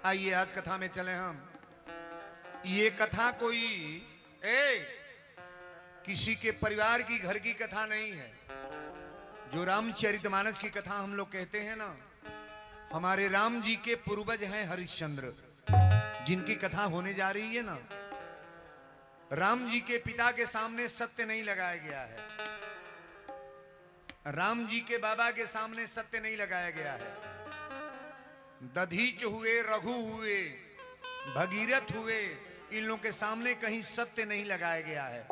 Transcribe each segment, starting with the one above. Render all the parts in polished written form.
आइए आज कथा में चले हम। ये कथा कोई किसी के परिवार की घर की कथा नहीं है। जो रामचरितमानस की कथा हम लोग कहते हैं ना, हमारे राम जी के पूर्वज हैं हरिश्चंद्र, जिनकी कथा होने जा रही है ना। राम जी के पिता के सामने सत्य नहीं लगाया गया है, राम जी के बाबा के सामने सत्य नहीं लगाया गया है। दधीच हुए, रघु हुए, भगीरथ हुए, इन लोगों के सामने कहीं सत्य नहीं लगाया गया है।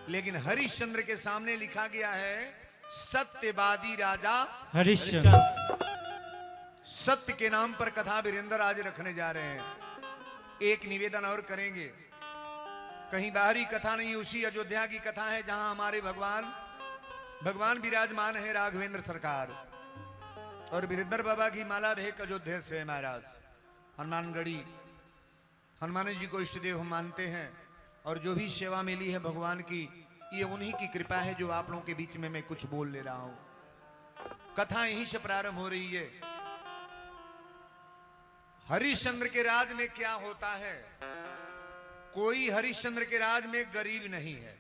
लेकिन हरिश्चंद्र के सामने लिखा गया है सत्यवादी राजा हरिश्चंद्र। सत्य के नाम पर कथा वीरेंद्र आज रखने जा रहे हैं। एक निवेदन और करेंगे, कहीं बाहरी कथा नहीं, उसी अयोध्या की कथा है जहां हमारे भगवान विराजमान है, राघवेंद्र सरकार। और वीरेंद्र बाबा की माला भेक अयोध्या से है महाराज। हनुमानगढ़ी हनुमान जी को इष्ट देव हम मानते हैं, और जो भी सेवा मिली है भगवान की, ये उन्हीं की कृपा है जो आप लोगों के बीच में मैं कुछ बोल ले रहा हूं। कथा यहीं से प्रारंभ हो रही है। हरिश्चंद्र के राज में क्या होता है? कोई हरिश्चंद्र के राज में गरीब नहीं है।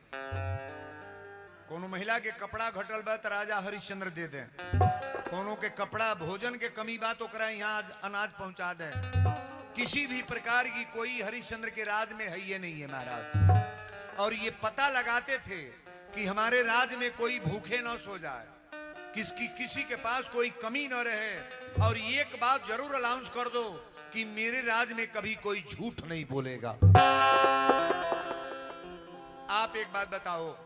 कोनो महिला के कपड़ा घटल बा तो राजा हरिश्चंद्र दे दें, कोनो के कपड़ा भोजन के कमी बा तो करा यहाँ अनाज पहुंचा दें। किसी भी प्रकार की कोई हरिश्चंद्र के राज में है ये नहीं है महाराज। और ये पता लगाते थे कि हमारे राज में कोई भूखे न सो जाए, किसी के पास कोई कमी न रहे। और एक बात जरूर अनाउंस कर दो कि मेरे राज में कभी कोई झूठ नहीं बोलेगा। आप एक बात बताओ,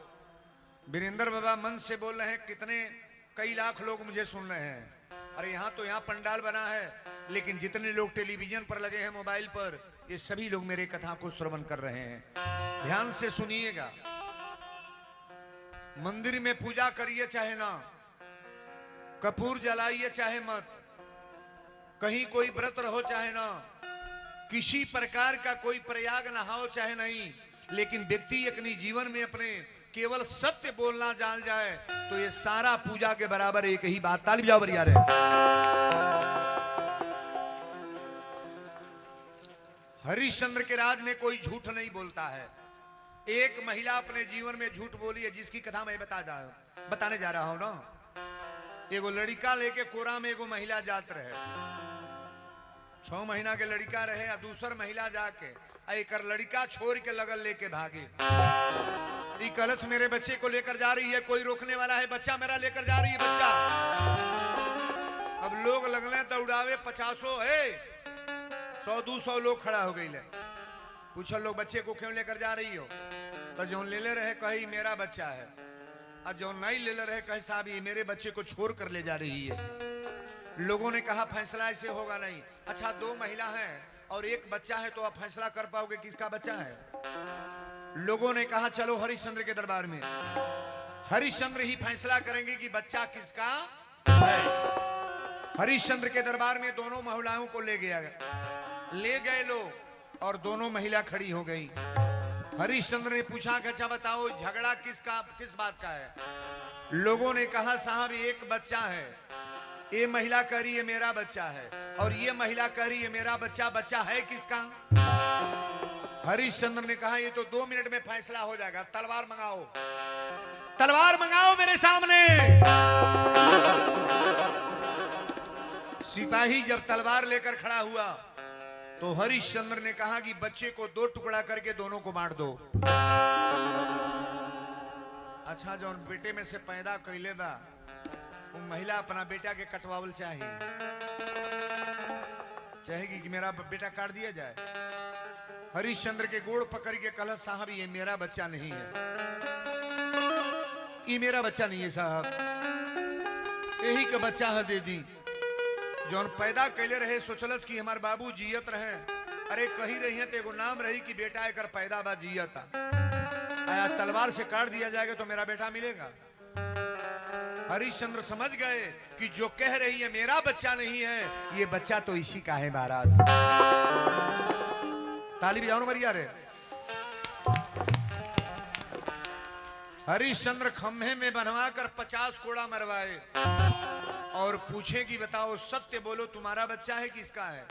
वीरेंद्र बाबा मन से बोल रहे हैं, कितने कई लाख लोग मुझे सुन रहे हैं। अरे यहाँ तो यहाँ पंडाल बना है, लेकिन जितने लोग टेलीविजन पर लगे हैं, मोबाइल पर, ये सभी लोग मेरे कथा को श्रवण कर रहे हैं। ध्यान से सुनिएगा। मंदिर में पूजा करिए चाहे ना, कपूर जलाइए चाहे मत, कहीं कोई व्रत रहो चाहे ना, किसी प्रकार का कोई प्रयाग नहाओ चाहे नहीं, लेकिन व्यक्ति अपने जीवन में अपने केवल सत्य बोलना जान जाए तो ये सारा पूजा के बराबर एक ही बात। ताली बजाओ बरिया रे। हरिश्चंद्र के राज में कोई झूठ नहीं बोलता है। एक महिला अपने जीवन में झूठ बोली है, जिसकी कथा मैं बताने जा रहा हूं ना। एगो लड़का लेके कोरा में एगो महिला जात रहे, 6 महीना के लड़का रहे, और दूसर महिला जाके एक लड़का छोड़ के लगल लेके भागे। कलश मेरे बच्चे को लेकर जा रही है, कोई रोकने वाला है? बच्चा मेरा लेकर जा रही है बच्चा। अब लोग लगले दौड़ावे, 50 है 100-200 लोग खड़ा हो गई। पूछल लोग बच्चे को क्यों लेकर जा रही हो? तो जो ले रहे कही मेरा बच्चा है, और जो नहीं ले रहे कहे साहब ये मेरे बच्चे को छोड़ कर ले जा रही है। लोगों ने कहा फैसला ऐसे होगा नहीं। अच्छा 2 महिला हैं और एक बच्चा है, तो आप फैसला कर पाओगे किसका बच्चा है? लोगों ने कहा चलो हरिश्चंद्र के दरबार में, हरिश्चंद्र ही फैसला करेंगे कि बच्चा किसका है। हरिश्चंद्र के दरबार में दोनों महिलाओं को ले गए लोग, और दोनों महिला खड़ी हो गई। हरिश्चंद्र ने पूछा कि अच्छा बताओ झगड़ा किस बात का है? लोगों ने कहा साहब एक बच्चा है, ये महिला कह रही है मेरा बच्चा है, और ये महिला कह रही है मेरा बच्चा। बच्चा है किसका? हरिश्चंद्र ने कहा ये तो 2 मिनट में फैसला हो जाएगा, तलवार मंगाओ, तलवार मंगाओ मेरे सामने। सिपाही जब तलवार लेकर खड़ा हुआ तो हरिश्चंद्र ने कहा कि बच्चे को 2 टुकड़ा करके दोनों को बांट दो। अच्छा जो बेटे में से पैदा कैले बा, वो महिला अपना बेटा के कटवावल चाहेगी कि मेरा बेटा काट दिया जाए। हरिश्चंद्र के गोड़ पकड़ के कहा साहब ये मेरा बच्चा नहीं है, ये मेरा बच्चा नहीं है साहब, यही का बच्चा है दे दी। जौन पैदा कैले रहे सोचलस कि हमार बाबू जियत रहे, अरे कही रही है तो एगो नाम रही कि बेटा एक पैदा बा जियता, आया तलवार से काट दिया जाएगा तो मेरा बेटा मिलेगा। हरिश्चंद्र समझ गए कि जो कह रही है मेरा बच्चा नहीं है, ये बच्चा तो इसी का है महाराज। ताली बजाओ मरिया रे। हरिश्चंद्र खम्भे में बनवा कर 50 कोड़ा मरवाए और पूछे कि बताओ सत्य बोलो तुम्हारा बच्चा है किसका है?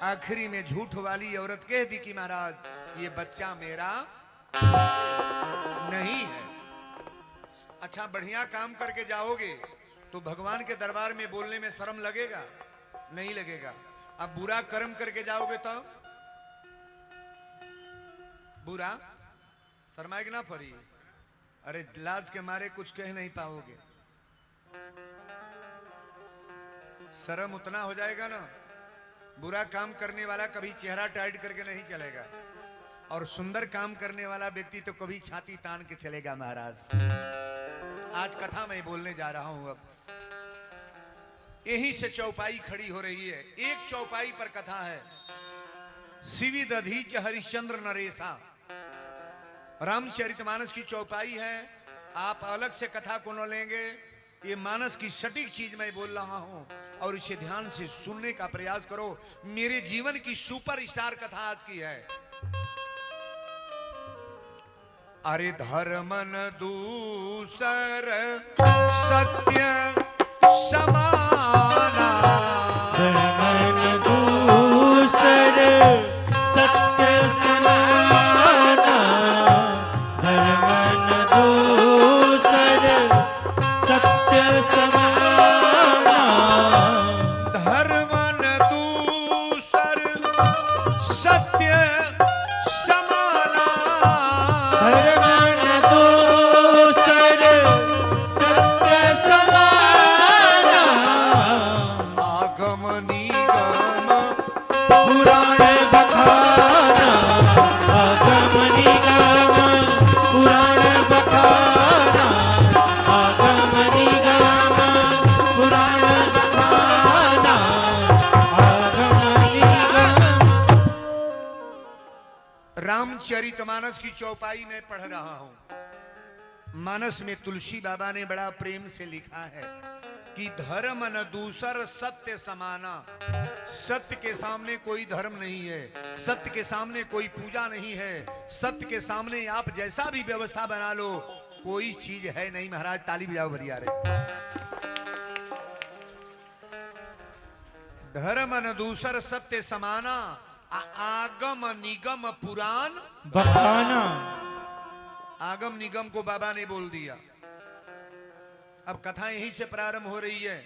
आखिरी में झूठ वाली औरत कह दी कि महाराज ये बच्चा मेरा नहीं है। अच्छा बढ़िया काम करके जाओगे तो भगवान के दरबार में बोलने में शर्म लगेगा? नहीं लगेगा। अब बुरा कर्म करके जाओगे तो बुरा शर्माएगी ना पड़ी? अरे लाज के मारे कुछ कह नहीं पाओगे, शर्म उतना हो जाएगा ना। बुरा काम करने वाला कभी चेहरा टाइट करके नहीं चलेगा, और सुंदर काम करने वाला व्यक्ति तो कभी छाती तान के चलेगा महाराज। आज कथा मैं बोलने जा रहा हूं। अब यहीं से चौपाई खड़ी हो रही है। एक चौपाई पर कथा है, शिवी दधीच हरिश्चंद्र नरेशा। रामचरितमानस की चौपाई है। आप अलग से कथा को न लेंगे, ये मानस की सटीक चीज मैं बोल रहा हूं और इसे ध्यान से सुनने का प्रयास करो। मेरे जीवन की सुपरस्टार कथा आज की है। अरे धर्मन दूसर सत्य समाना, धर्मन दूसर सत्य समाना, धर्मन दूसर सत्य समाना, धर्मन दूसर सत्य समाना, धर्मन दूसर सत्य समाना, आगम निगम पुराण बखाना, आगम निगम पुराण बखाना, आगम निगम पुराण बखाना, आगम निगम। रामचरितमानस की चौपाई में पढ़ रहा हूं। मानस में तुलसी बाबा ने बड़ा प्रेम से लिखा है कि धर्म न दूसर सत्य समाना। सत्य के सामने कोई धर्म नहीं है, सत्य के सामने कोई पूजा नहीं है, सत्य के सामने आप जैसा भी व्यवस्था बना लो कोई चीज है नहीं। महाराज ताली बजाओ बढ़िया रे। धर्म न दूसर सत्य समाना, आगम निगम पुराण बखाना। आगम निगम को बाबा ने बोल दिया। अब कथा यहीं से प्रारंभ हो रही है।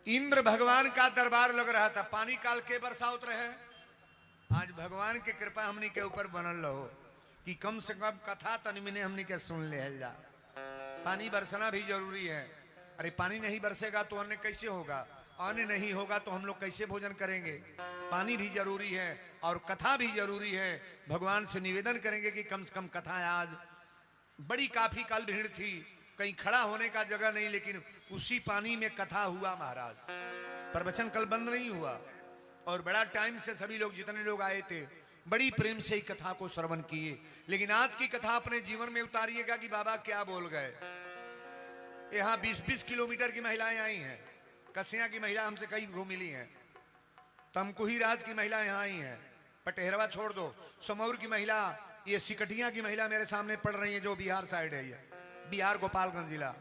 इंद्र भगवान का दरबार लग रहा था, पानी काल के बरसात रहे। आज भगवान की कृपा हमनी के ऊपर बनल रहो कि कम से कम कथा तनिमिने हमनी के सुन ले जा। पानी बरसना भी जरूरी है। अरे पानी नहीं बरसेगा तो अन्न कैसे होगा? अन्न नहीं होगा तो हम लोग कैसे भोजन करेंगे? पानी भी जरूरी है और कथा भी जरूरी है। भगवान से निवेदन करेंगे कि कम से कम कथा आज बड़ी काफी कल भीड़ थी, कहीं खड़ा होने का जगह नहीं, लेकिन उसी पानी में कथा हुआ महाराज। प्रवचन कल बंद नहीं हुआ और बड़ा टाइम से सभी लोग जितने लोग आए थे बड़ी प्रेम से ही कथा को श्रवण किए। लेकिन आज की कथा अपने जीवन में उतारिएगा कि बाबा क्या बोल गए। यहाँ 20-20 किलोमीटर की महिलाएं आई हैं। कसिया की महिला हमसे कई घूम मिली हैं, तमकुही राज की महिला यहाँ आई हैं, पटेहरवा छोड़ दो, समौर की महिला, ये सिकटिया की महिला मेरे सामने पड़ रही है जो बिहार साइड है, ये बिहार गोपालगंज जिला।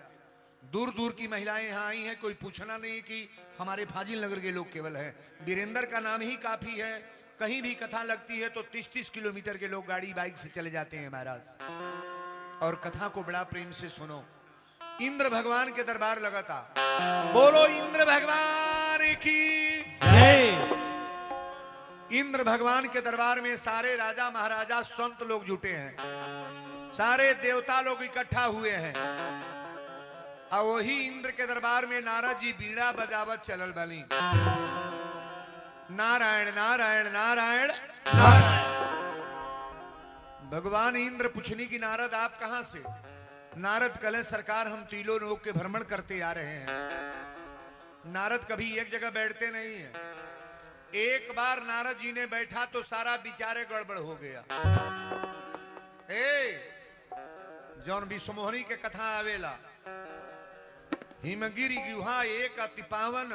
दूर दूर की महिलाएं यहाँ आई हैं। कोई पूछना नहीं कि हमारे फाजिल नगर के लोग केवल हैं। वीरेंद्र का नाम ही काफी है। कहीं भी कथा लगती है तो 30-30 किलोमीटर के लोग गाड़ी बाइक से चले जाते हैं महाराज। और कथा को बड़ा प्रेम से सुनो। इंद्र भगवान के दरबार लगा था। बोलो इंद्र भगवान की जय। इंद्र भगवान के दरबार में सारे राजा महाराजा संत लोग जुटे हैं, सारे देवता लोग इकट्ठा हुए हैं। और वही इंद्र के दरबार में नारद जी बीड़ा बजावत चलल बनी। नारायण नारायण नारायण नारायण। भगवान इंद्र पूछनी की नारद आप कहां से? नारद कले सरकार हम तीनों लोग के भ्रमण करते आ रहे हैं। नारद कभी एक जगह बैठते नहीं है। एक बार नारद जी ने बैठा तो सारा विचारे गड़बड़ हो गया। जौन विश्वमोहनी के कथा आवेला, हिमगिरी गुहा एक अति पावन,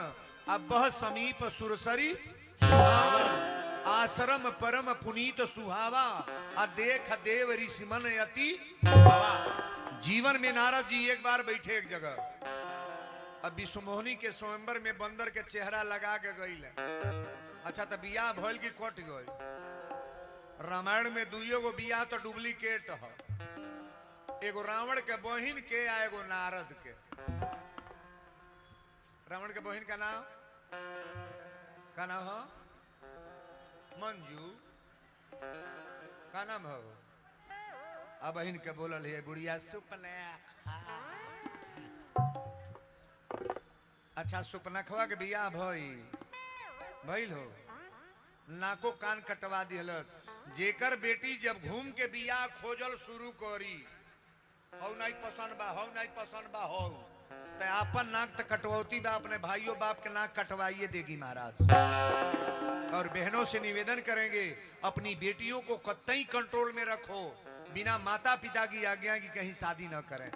अब बह समीप सुरसरी सुहावन, आश्रम परम पुनीत सुहावा, आ देख देव ऋषि मन अति। जीवन में नारद जी एक बार बैठे एक जगह, अब विश्वमोहनी के स्वयंवर में बंदर के चेहरा लगा के गई। अच्छा तो बियाह भइल की कट गई। रामायण में दुइयो गो बियाह तो डुप्लीकेट है, एगो रावण के बहिन के आ एगो नारद के। रावण के बहिन का नाम हो मंजू, का नाम हो? अब बहिन के बोलल है बुढ़िया सुपना। अच्छा सुपनखवा के बियाह भइल हो, नाको कान कटवा दिहलस। जेकर बेटी जब घूम के बियाह खोजल शुरू करी, हौ नहीं पसंद बा, हौ नहीं पसंद बा, हौ तो अपन नाक तक कटवौती बा, अपने भाइयों बाप के नाक कटवाइए देगी महाराज। और बहनों से निवेदन करेंगे अपनी बेटियों को कतई कंट्रोल में रखो, बिना माता पिता की आज्ञा की कहीं शादी न करें।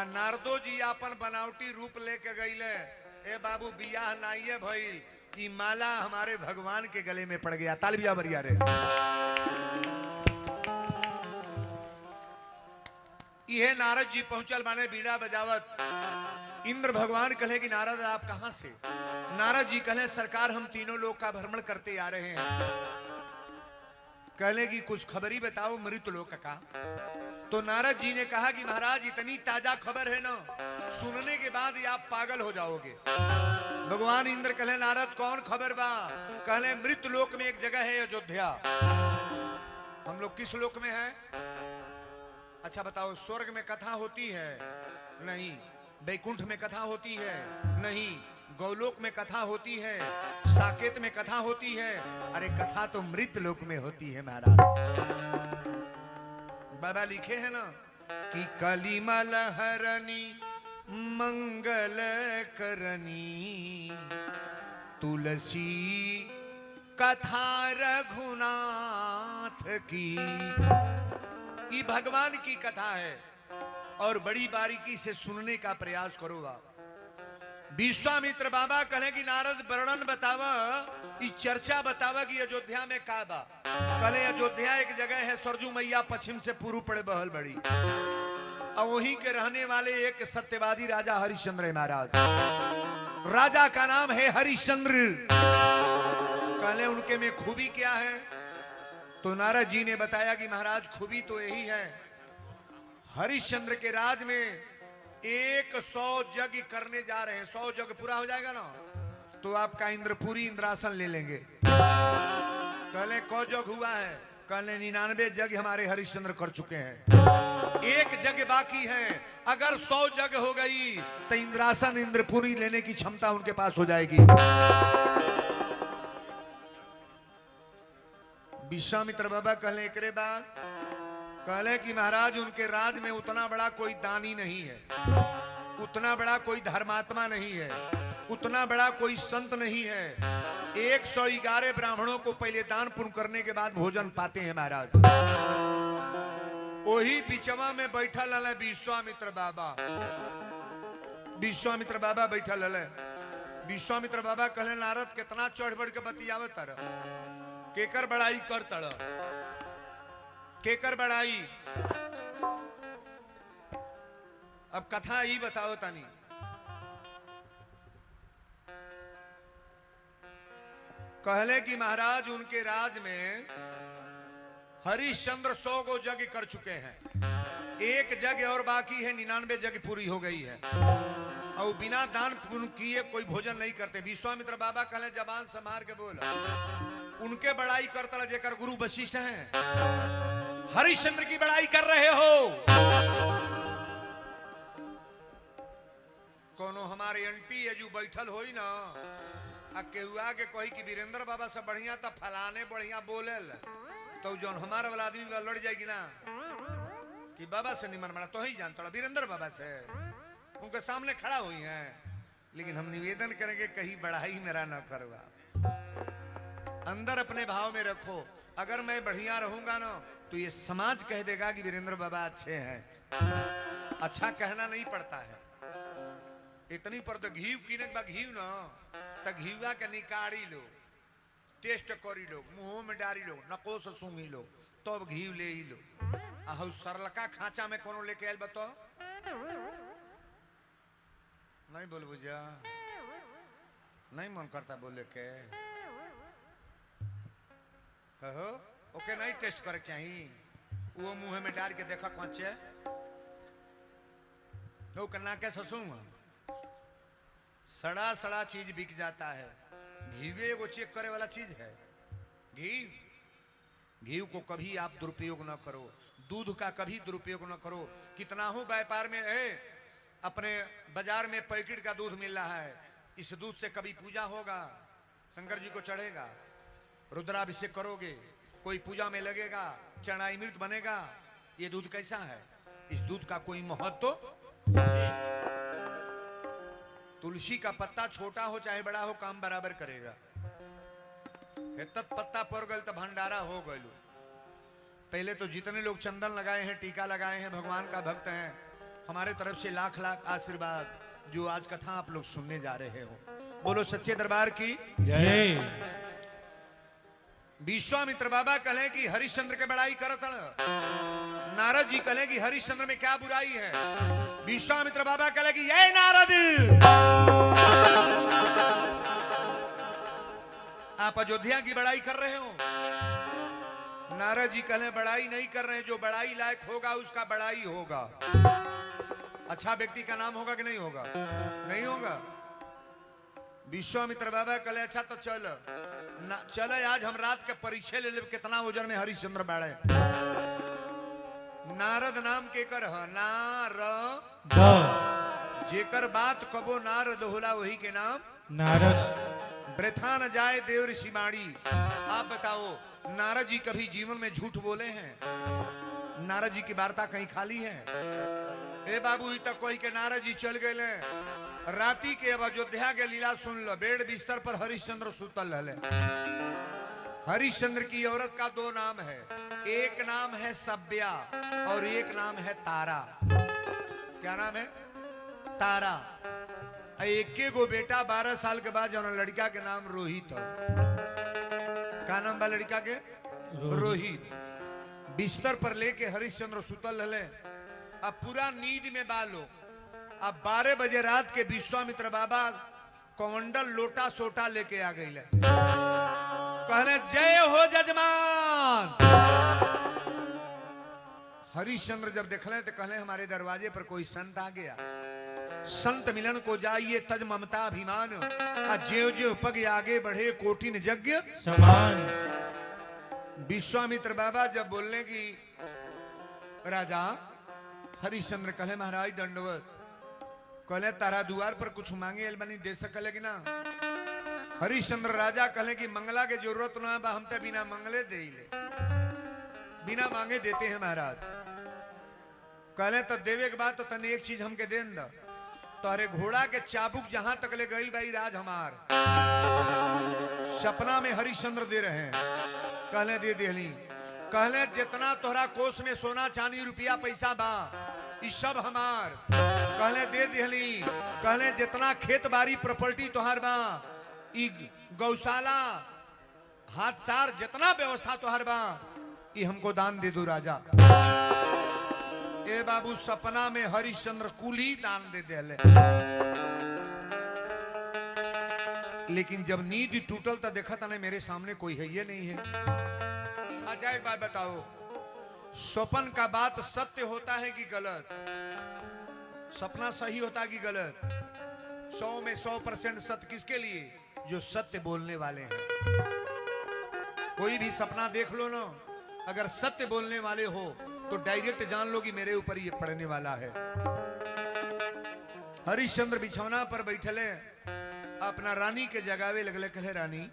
नारदो जी अपन बनावटी रूप लेके गईले, ए बाबू बियाह नाइये भइल, ई माला हमारे भगवान के गले में पड़ गया। तालिया बरिया रे। ये नारद जी पहुंचल माने बीड़ा बजावत। इंद्र भगवान कहे कि नारद आप कहां से? नारद जी कहे सरकार हम तीनों लोग का भ्रमण करते आ रहे हैं। कहले कि कुछ खबरी बताओ मृत लोक का। तो नारद जी ने कहा कि महाराज इतनी ताजा खबर है ना, सुनने के बाद ही आप पागल हो जाओगे। भगवान इंद्र कहे नारद कौन खबर बा? कहले मृत लोक में एक जगह है अयोध्या। हम लोग किस लोक में है? अच्छा बताओ, स्वर्ग में कथा होती है? नहीं। वैकुंठ में कथा होती है? नहीं। गौलोक में कथा होती है? साकेत में कथा होती है? अरे कथा तो मृत लोक में होती है महाराज। बाबा लिखे हैं ना कि कलिमल हरनी मंगल करनी, तुलसी कथा रघुनाथ की। ये भगवान की कथा है और बड़ी बारीकी से सुनने का प्रयास करो आप। विश्वामित्र बाबा कहे कि नारद वर्णन बतावा, ये चर्चा बतावा कि अयोध्या में का बा। कले अयोध्या एक जगह है, सरजू मैया पश्चिम से पूर्व पड़े बहल बड़ी, और वहीं के रहने वाले एक सत्यवादी राजा हरिश्चंद्र है महाराज। राजा का नाम है हरिश्चंद्र। कहले उनके में खूबी क्या है? तो नारद जी ने बताया कि महाराज खूबी तो यही है, हरिश्चंद्र के राज में 100 यज्ञ करने जा रहे हैं। 100 यज्ञ पूरा हो जाएगा ना तो आपका इंद्रपुरी इंद्रासन ले लेंगे। कहले कौ यज्ञ हुआ है? कहले 99 यज्ञ हमारे हरिश्चंद्र कर चुके हैं, एक यज्ञ बाकी है। अगर 100 यज्ञ हो गई तो इंद्रासन इंद्रपुरी लेने की क्षमता उनके पास हो जाएगी। विश्वामित्र बाबा कहले एकरे बाद कहले कि महाराज उनके राज में उतना बड़ा कोई दानी नहीं है, उतना बड़ा कोई धर्मात्मा नहीं है, उतना बड़ा कोई संत नहीं है। 111 ब्राह्मणों को पहले दान पुण्य करने के बाद भोजन पाते हैं महाराज। वही बिचवा में बैठा लल विश्वामित्र बाबा। विश्वामित्र बाबा बैठा लल। विश्वामित्र बाबा कहले नारद कितना चढ़ बढ़ के बतियावत तर, केकर बड़ाई कर तड़, केकर बड़ाई। अब कथा ही बताओ तानी। कहले कि महाराज उनके राज में हरिश्चंद्र 100 को यज्ञ कर चुके हैं, एक यज्ञ और बाकी है, 99 यज्ञ पूरी हो गई है, और बिना दान पुण्य किए कोई भोजन नहीं करते। विश्वामित्र बाबा कहले जबान संभार के बोल, उनके बड़ाई करता जेकर गुरु वशिष्ठ हैं, हरिश्चंद्र की बड़ाई कर रहे हो। कोनो हमारे एंटी एजू बैठल होई ना, आ केहुआ के कही कि वीरेंद्र बाबा से बढ़िया तो फलाने बढ़िया बोलेल, तो जौन हमारे वाला आदमी का लड़ जाएगी ना कि बाबा से निमन बना तो ही जानता वीरेंद्र बाबा से, उनके सामने खड़ा हुई हैं। लेकिन हम निवेदन करेंगे कहीं बढ़ाई मेरा न करवा, अंदर अपने भाव में रखो। अगर मैं बढ़िया रहूंगा ना तो ये समाज कह देगा कि वीरेंद्र बाबा अच्छे हैं। अच्छा कहना नहीं पड़ता है, इतनी पर तो घी कीने के घी ना तो घीवा के निकाली लो, टेस्ट करी लो, मुंह में डारी लो, नको से सूंघी लो, तो अब घी ले ही लो। सरलका खांचा में कोनो लेके आयल बताओ, नहीं बोल बुझा, नहीं मन करता बोले के कहो ओके नहीं टेस्ट करे चाहिए वो मुंह में डाल के देखा कौचे तो करना कैसे सुनूंगा सड़ा सड़ा चीज बिक जाता है घीवे वो चेक करे वाला चीज है घी को कभी आप दुरुपयोग न करो दूध का कभी दुरुपयोग न करो कितना हो व्यापार में है अपने बाजार में पैकेट का दूध मिल रहा है इस दूध से कभी पूजा होगा शंकर जी को चढ़ेगा रुद्राभिषेक करोगे कोई पूजा में लगेगा चरणामृत बनेगा ये दूध कैसा है इस दूध का कोई महत्व तुलसी का पत्ता छोटा हो चाहे बड़ा हो काम बराबर करेगा पत्ता पड़ गल तो भंडारा हो गलू पहले तो जितने लोग चंदन लगाए हैं टीका लगाए हैं भगवान का भक्त हैं हमारे तरफ से लाख लाख आशीर्वाद जो आज कथा आप लोग सुनने जा रहे हो बोलो सच्चे दरबार की जय। विश्वामित्र बाबा कहे कि हरिश्चंद्र के बड़ाई करत नारद जी कहे कि हरिश्चंद्र में क्या बुराई है विश्वामित्र बाबा कहे कि ये नारद आप अयोध्या की बड़ाई कर रहे हो नारद जी कहे बड़ाई नहीं कर रहे जो बड़ाई लायक होगा उसका बड़ाई होगा अच्छा व्यक्ति का नाम होगा कि नहीं होगा नहीं होगा विश्वामित्र बाबा कहे अच्छा तो चल आज हम रात के परीक्षे ले ले कितना वजन में हरिश्चंद्र बाड़े नारद नाम के कर नारद जेकर बात कबो नारद होला वही के नाम नारद वृथा न जाए देव ऋषि वाणी आप बताओ नारद जी कभी जीवन में झूठ बोले हैं नारद जी की वार्ता कहीं खाली है ए बाबू तक कोई के नारद जी चल गए राती के अब अयोध्या के लीला सुन लो बेड बिस्तर पर हरिश्चंद्र सुतल रहले हरिश्चंद्र की औरत का दो नाम है एक नाम है सब्या और एक नाम है तारा क्या नाम है तारा एक गो बेटा 12 साल के बाद जो लड़का के नाम रोहित है क्या नाम बा लड़का के रोहित बिस्तर पर लेके हरिश्चंद्र सुतल रहले अब पूरा नींद में बालो अब 12 बजे रात के विश्वामित्र बाबा कमंडल लोटा सोटा लेके आ गई कहने जय हो जजमान हरिश्चंद्र जब देखले तो कहले हमारे दरवाजे पर कोई संत आ गया संत मिलन को जाइए तज ममता अभिमान ज्यो ज्यो पग आगे बढ़े कोटिन यज्ञ समान विश्वामित्र बाबा जब बोलने की राजा हरिश्चंद्र कहे महाराज दंडवत कहले तारा द्वार पर कुछ मांगे बनी दे सकले कि ना हरिश्चंद्र राजा कहे कि मंगला के जरूरत ना बा हम तो बिना मंगले दे ले बिना मांगे देते हैं महाराज कहले तो देवे के बाद तो तने एक चीज हमके दे द तोहरे घोड़ा के चाबुक जहां तक ले गई भाई राज हमार सपना में हरिश्चंद्र दे रहे हैं कहले दे देली कहले जितना तोहरा कोष में सोना चांदी रुपया पैसा बा ई सब हमार कहले दे देली कहले जितना खेत बाड़ी प्रॉपर्टी तोहार बा ई गौशाला हाथसार जितना व्यवस्था तोहार बा ई हमको दान दे दो राजा ए बाबू सपना में हरिश्चंद्र कुली दान दे देले लेकिन जब नींद टूटल तो देखा था मेरे सामने कोई है ये नहीं है अच्छा एक बात बताओ स्वप्न का बात सत्य होता है कि गलत सपना सही होता है कि गलत 100 में 100% सत्य किसके लिए जो सत्य बोलने वाले हैं कोई भी सपना देख लो ना अगर सत्य बोलने वाले हो तो डायरेक्ट जान लो कि मेरे ऊपर ये पड़ने वाला है हरिश्चंद्र बिछौना पर बैठले अपना रानी के जगावे लगले कहले रानी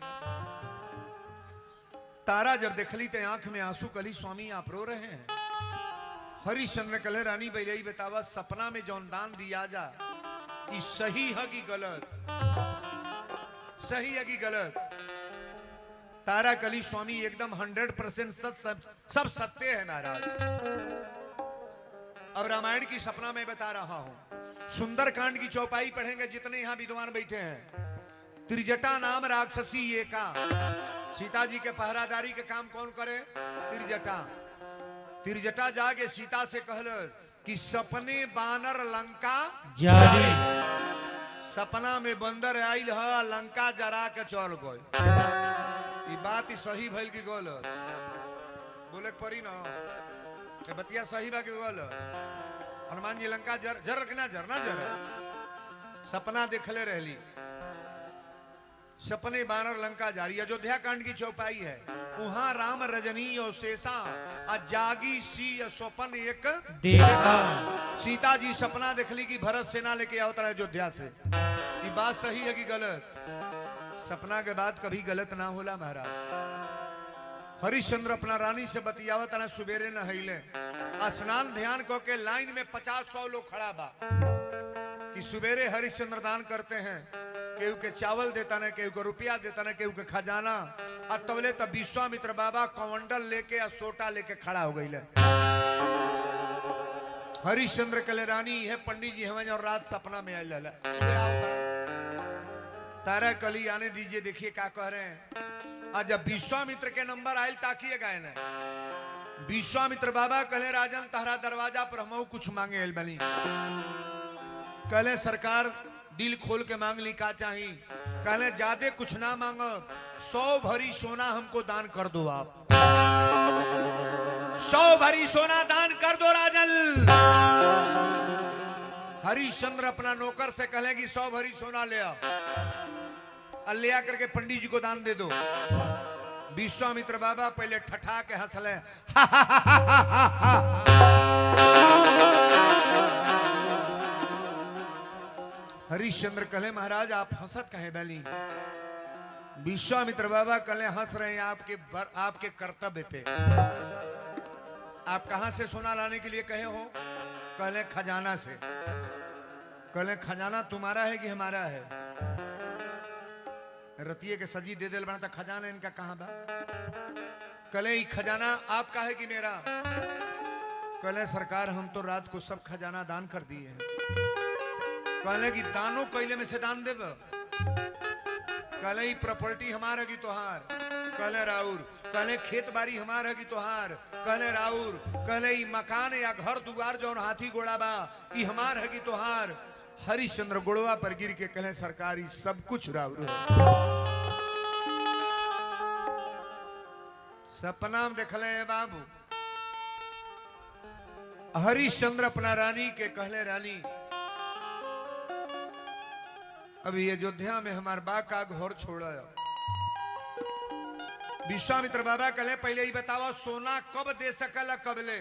तारा जब देखली ते आंख में आंसू कली स्वामी आप रो रहे हैं हरिश्चंद्र कहले रानी पहले ही बतावा सपना में जौन दान दिया जा ये सही है कि गलत सही है कि गलत तारा कली स्वामी एकदम 100% सब सत्य है महाराज अब रामायण की सपना में बता रहा हूं सुंदरकांड की चौपाई पढ़ेंगे जितने यहां विद्वान बैठे हैं त्रिजटा नाम राक्षसी ये का सीता जी के पहरादारी के काम कौन करे त्रिजटा जाके सीता से कहल कि सपने बानर लंका जाने सपना में बंदर आइल ह लंका जरा के चल गए। ई बात ही सही भइल की गलत? बोले के पड़ी ना कि बतिया सही बा की गलत? हनुमान जी लंका जर के ना जर सपना देखले रहली, सपने बानर लंका जारी। अयोध्या कांड की चौपाई है, वहां राम रजनी और शेषा जागी सी स्वपन एक देखा। सीता जी सपना देखली कि भरत सेना लेके आवता है अयोध्या से। ये बात सही है कि गलत? सपना के बाद कभी गलत ना होला महाराज। हरिश्चंद्र अपना रानी से बतियावत ना, सुबेरे नहैले स्नान ध्यान को के लाइन में 50-100 लोग खड़ा बा कि सुबेरे हरिश्चंद्र दान करते हैं। केहू के चावल देता ना, केहू के रुपया देता ना, केहू के खजाना। तबले तब विश्वामित्र बाबा कमंडल लेके या सोटा लेके खड़ा हो गई। हरिश्चंद्र कले रानी है पंडित जी हमें और रात सपना में आए लला तारा कली आने दीजिए, देखिए क्या कह रहे हैं। आज जब विश्वामित्र के नंबर आयल ताकिए गाय ने, विश्वामित्र बाबा कहे राजन तहरा दरवाजा पर हम कुछ मांगे एल बनी। कहले सरकार दिल खोल के मांग ली, का चाहिए? कहले ज्यादा कुछ ना मांगो, 100 भरी सोना हमको दान कर दो। आप 100 भरी सोना दान कर दो राजन। हरिश्चंद्र अपना नौकर से कहे कि 100 भरी सोना ले आओ, ले आकर के पंडित जी को दान दे दो। विश्वामित्र बाबा पहले ठठा के हंसले, हरिश्चंद्र कहे महाराज आप हंसत कहे बैली? विश्वामित्र बाबा कहे हंस रहे हैं आपके कर्तव्य पे। आप कहां से सोना लाने के लिए कहे हो? कहले खजाना से। कहले खजाना तुम्हारा है कि हमारा है? रतिये के सजी दे दिल बना, खजाना इनका कहां बा? कहले खजाना आपका है कि मेरा? कहले सरकार हम तो रात को सब खजाना दान कर दिए हैं। कहले कि दानों कैले में से दान देव? कहले प्रॉपर्टी हमारा की तोहार? कहले राउर। कहले खेत बाड़ी हमारा की तोहार? कहले राउर। कहले मकान या घर दुआर जो हाथी घोड़ा बा ई हमार है की तोहार? हरिश्चंद्र गोड़वा पर गिर के कहले सरकारी सब कुछ राउर है। सपना में देखले बाबू हरिश्चंद्र अपना रानी के कहले रानी अभी अयोध्या में हमार बा का घर छोड़ा। विश्वामित्र बाबा कहले पहले ही बताओ सोना कब दे सकला? कब ले?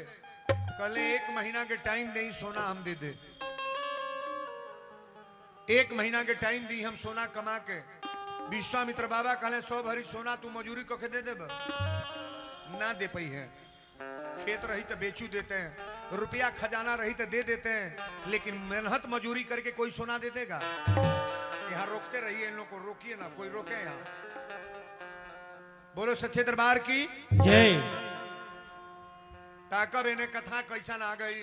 कहले 1 महीना के टाइम दे, सोना हम दे दे। 1 महीना के टाइम दी हम सोना कमा के। विश्वामित्र बाबा कहले 100 भरी सोना तू मजूरी को के दे दे? ना दे पाई है। खेत रही तो बेचू देते हैं, रुपया खजाना रही तो दे देते हैं, लेकिन मेहनत मजूरी करके कोई सोना दे देगा? यहाँ रोकते रहिए, इन लोग को रोकिए ना, कोई रोके यहाँ। बोलो सच्चे दरबार की जय। ताकब इन्हें कथा कैसा ना गई।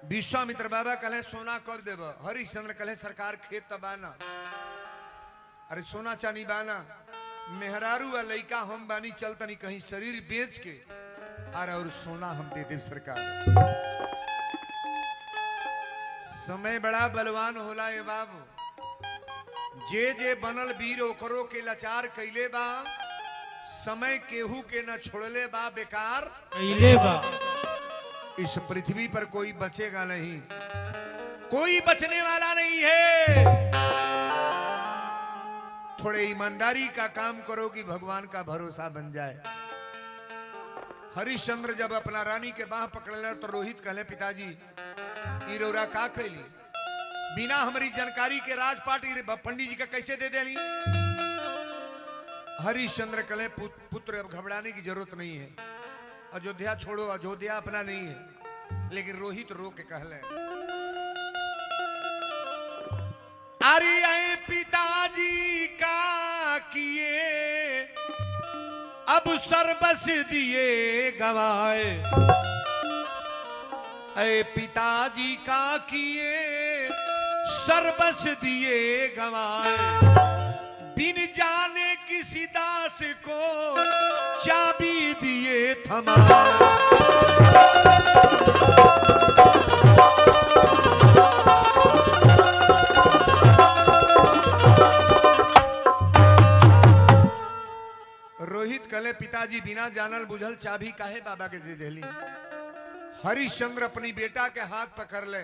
विश्वामित्र बाबा कहे सोना कब देव? हरिश्चंद्र कहे सरकार खेत तबाना। अरे सोना चांदी बाना, मेहरारू व लइका हम बानी, चल तनी कहीं शरीर बेच के और सोना हम दे देव सरकार। समय बड़ा बलवान होला ये बाबू। जे जे बनल वीर ओकरो के लाचार कैले बा, समय केहू के न छोड़ले बा बेकार कैले बा। इस पृथ्वी पर कोई बचेगा नहीं, कोई बचने वाला नहीं है। थोड़े ईमानदारी का काम करो कि भगवान का भरोसा बन जाए। हरिश्चंद्र जब अपना रानी के बाह पकड़ ले तो रोहित कहले पिताजी इरोरा का कैली? बिना हमारी जानकारी के राजपाट पंडित जी का कैसे दे देली? हरिश्चंद्र कहले पुत्र अब घबराने की जरूरत नहीं है, अयोध्या छोड़ो, अयोध्या अपना नहीं है। लेकिन रोहित रो के कहले अरे पिताजी का किए अब सर्वस दिए गवाए। ऐ पिताजी का किए सर्वस दिए गवाए। बिन जाने किसी दास को चाबी दिए थमाए। पिताजी बिना जानल बुझल चाबी काहे बाबा के दे देली। हरिश्चंद्र अपनी बेटा के हाथ पकड़ ले,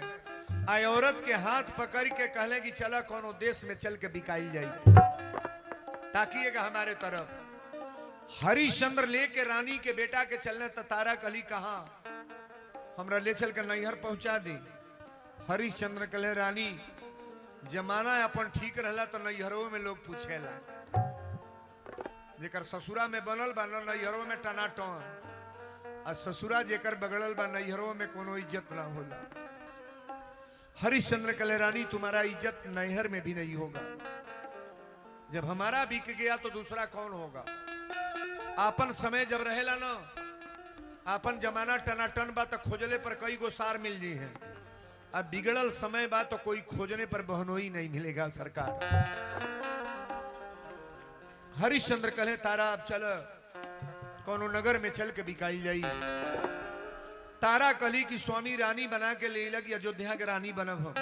आई औरत के हाथ पकड़ के कहले कि चला कोनो देश में चल के बिकाई जाई, ताकिएगा हमारे तरफ। हरिश्चंद्र लेके रानी के बेटा के चलने तो तारा कली कहा हमरा ले चल के नैहर पहुंचा दी। हरिश्चंद्र कहले रानी जमाना अपन ठीक रहला तो नैहरों में लोग पूछेला, जेकर ससुरा में बनल बा नैहरों में टनाटन, आ ससुरा जेकर बगड़ल बा नैहरों में कोनो इज्जत ना होला। हरिश्चंद्र कहले रानी तुम्हारा इज्जत नैहर में भी नहीं होगा, जब हमारा बिक गया तो दूसरा कौन होगा। आपन समय जब रहेला ना, आपन जमाना टनाटन बा तो खोजले पर कई गो सार मिल जी है, अब बिगड़ल समय बा तो कोई खोजने पर बहनोई नहीं मिलेगा सरकार। हरिश्चंद्र कहले तारा अब चल कोनो नगर में चल के बिकाई जाई। तारा कली की स्वामी रानी बना के ले लगी, अयोध्या के रानी बनब हम।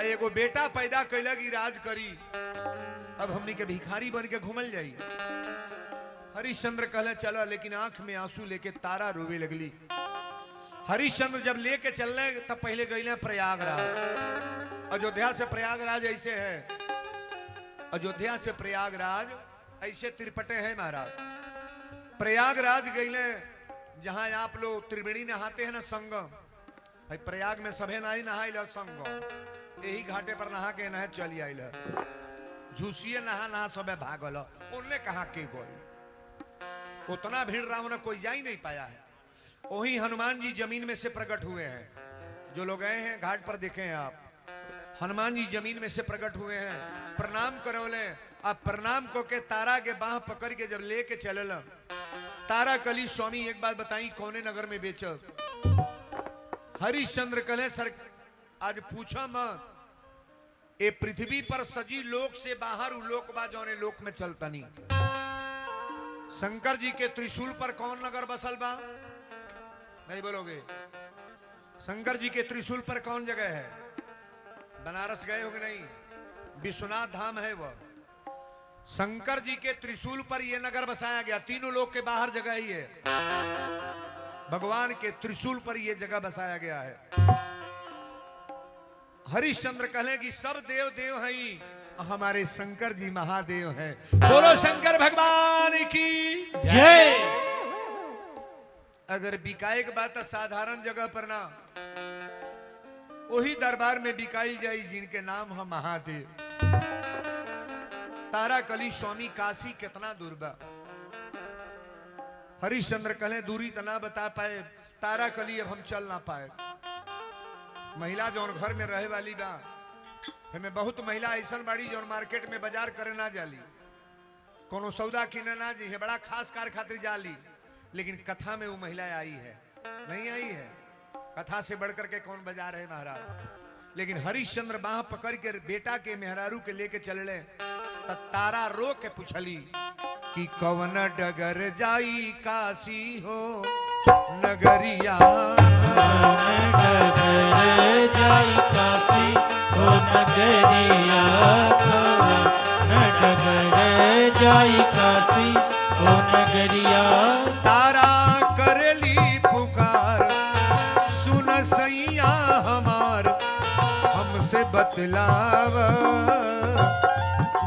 एगो बेटा पैदा कैलगी राज करी, अब हमनी के भिखारी बन के घूमल जाई। हरिश्चंद्र कहले चला, लेकिन आंख में आंसू लेके तारा रोवे लगली। हरिश्चंद्र जब लेके चलने तब पहले गए प्रयागराज। अयोध्या से प्रयागराज ऐसे है, अयोध्या से प्रयागराज ऐसे तिरपटे हैं महाराज। प्रयागराज गए जहां आप लोग त्रिवेणी नहाते हैं ना संगम, भाई प्रयाग में सभे नहीं नहाइल संगम, यही घाटे पर नहा के नहे चली आइल, झूसिए नहा नहा सबे भागल, उनने कहा के गई, उतना भीड़ रहा कोई जा ही नहीं पाया है। वही हनुमान जी जमीन में से प्रकट हुए हैं, जो लोग गए हैं घाट पर देखे हैं आप, हनुमान जी जमीन में से प्रकट हुए हैं, प्रणाम करोले। अब प्रणाम को के तारा के बाह पकड़ के जब लेके चलल, तारा कली स्वामी एक बात बताई कौने नगर में बेचब। हरिश्चंद्र कहले सर आज पूछा मत, ए पृथ्वी पर सजी लोक से बाहर उ लोक बा जौने लोक में चलता नहीं। शंकर जी के त्रिशूल पर कौन नगर बसल बा, नहीं बोलोगे। शंकर जी के त्रिशूल पर कौन जगह है, बनारस गए हो कि नहीं, विश्वनाथ धाम है वह। शंकर जी के त्रिशूल पर यह नगर बसाया गया, तीनों लोग के बाहर जगह ही है, भगवान के त्रिशूल पर यह जगह बसाया गया है। हरिश्चंद्र कहले कि सब देव देव हैं, हमारे शंकर जी महादेव हैं। बोलो शंकर भगवान की जय। अगर बिकाए के बात साधारण जगह पर ना, वही दरबार में बिकाई जाई जिनके नाम है महादेव। तारा कली स्वामी काशी कितना दूर बा। हरिश्चंद्र कहले दूरी तो ना बता पाए, तारा कली अब हम चल ना पाए। महिला जौन घर में रहे वाली बा, हमें बहुत महिला ऐसा बाड़ी जौन मार्केट में बाजार करे ना जाली, कोनो सौदा किने ना जी है, बड़ा खास कार खातिर जाली, लेकिन कथा में वो महिला आई है, नहीं आई है। कथा से बढ़कर के कौन बाजार है महाराज। लेकिन हरिश्चंद्र बाह पकड़ के बेटा के मेहरारू के लेके चलले, तारा रो के पूछली कि कवन डगर जाई काशी हो नगरिया, डगर जाई काशी हो नगरिया, डगर जाई काशी हो नगरिया। तारा करली पुकार सुन सैया हमार, हमसे बतलाव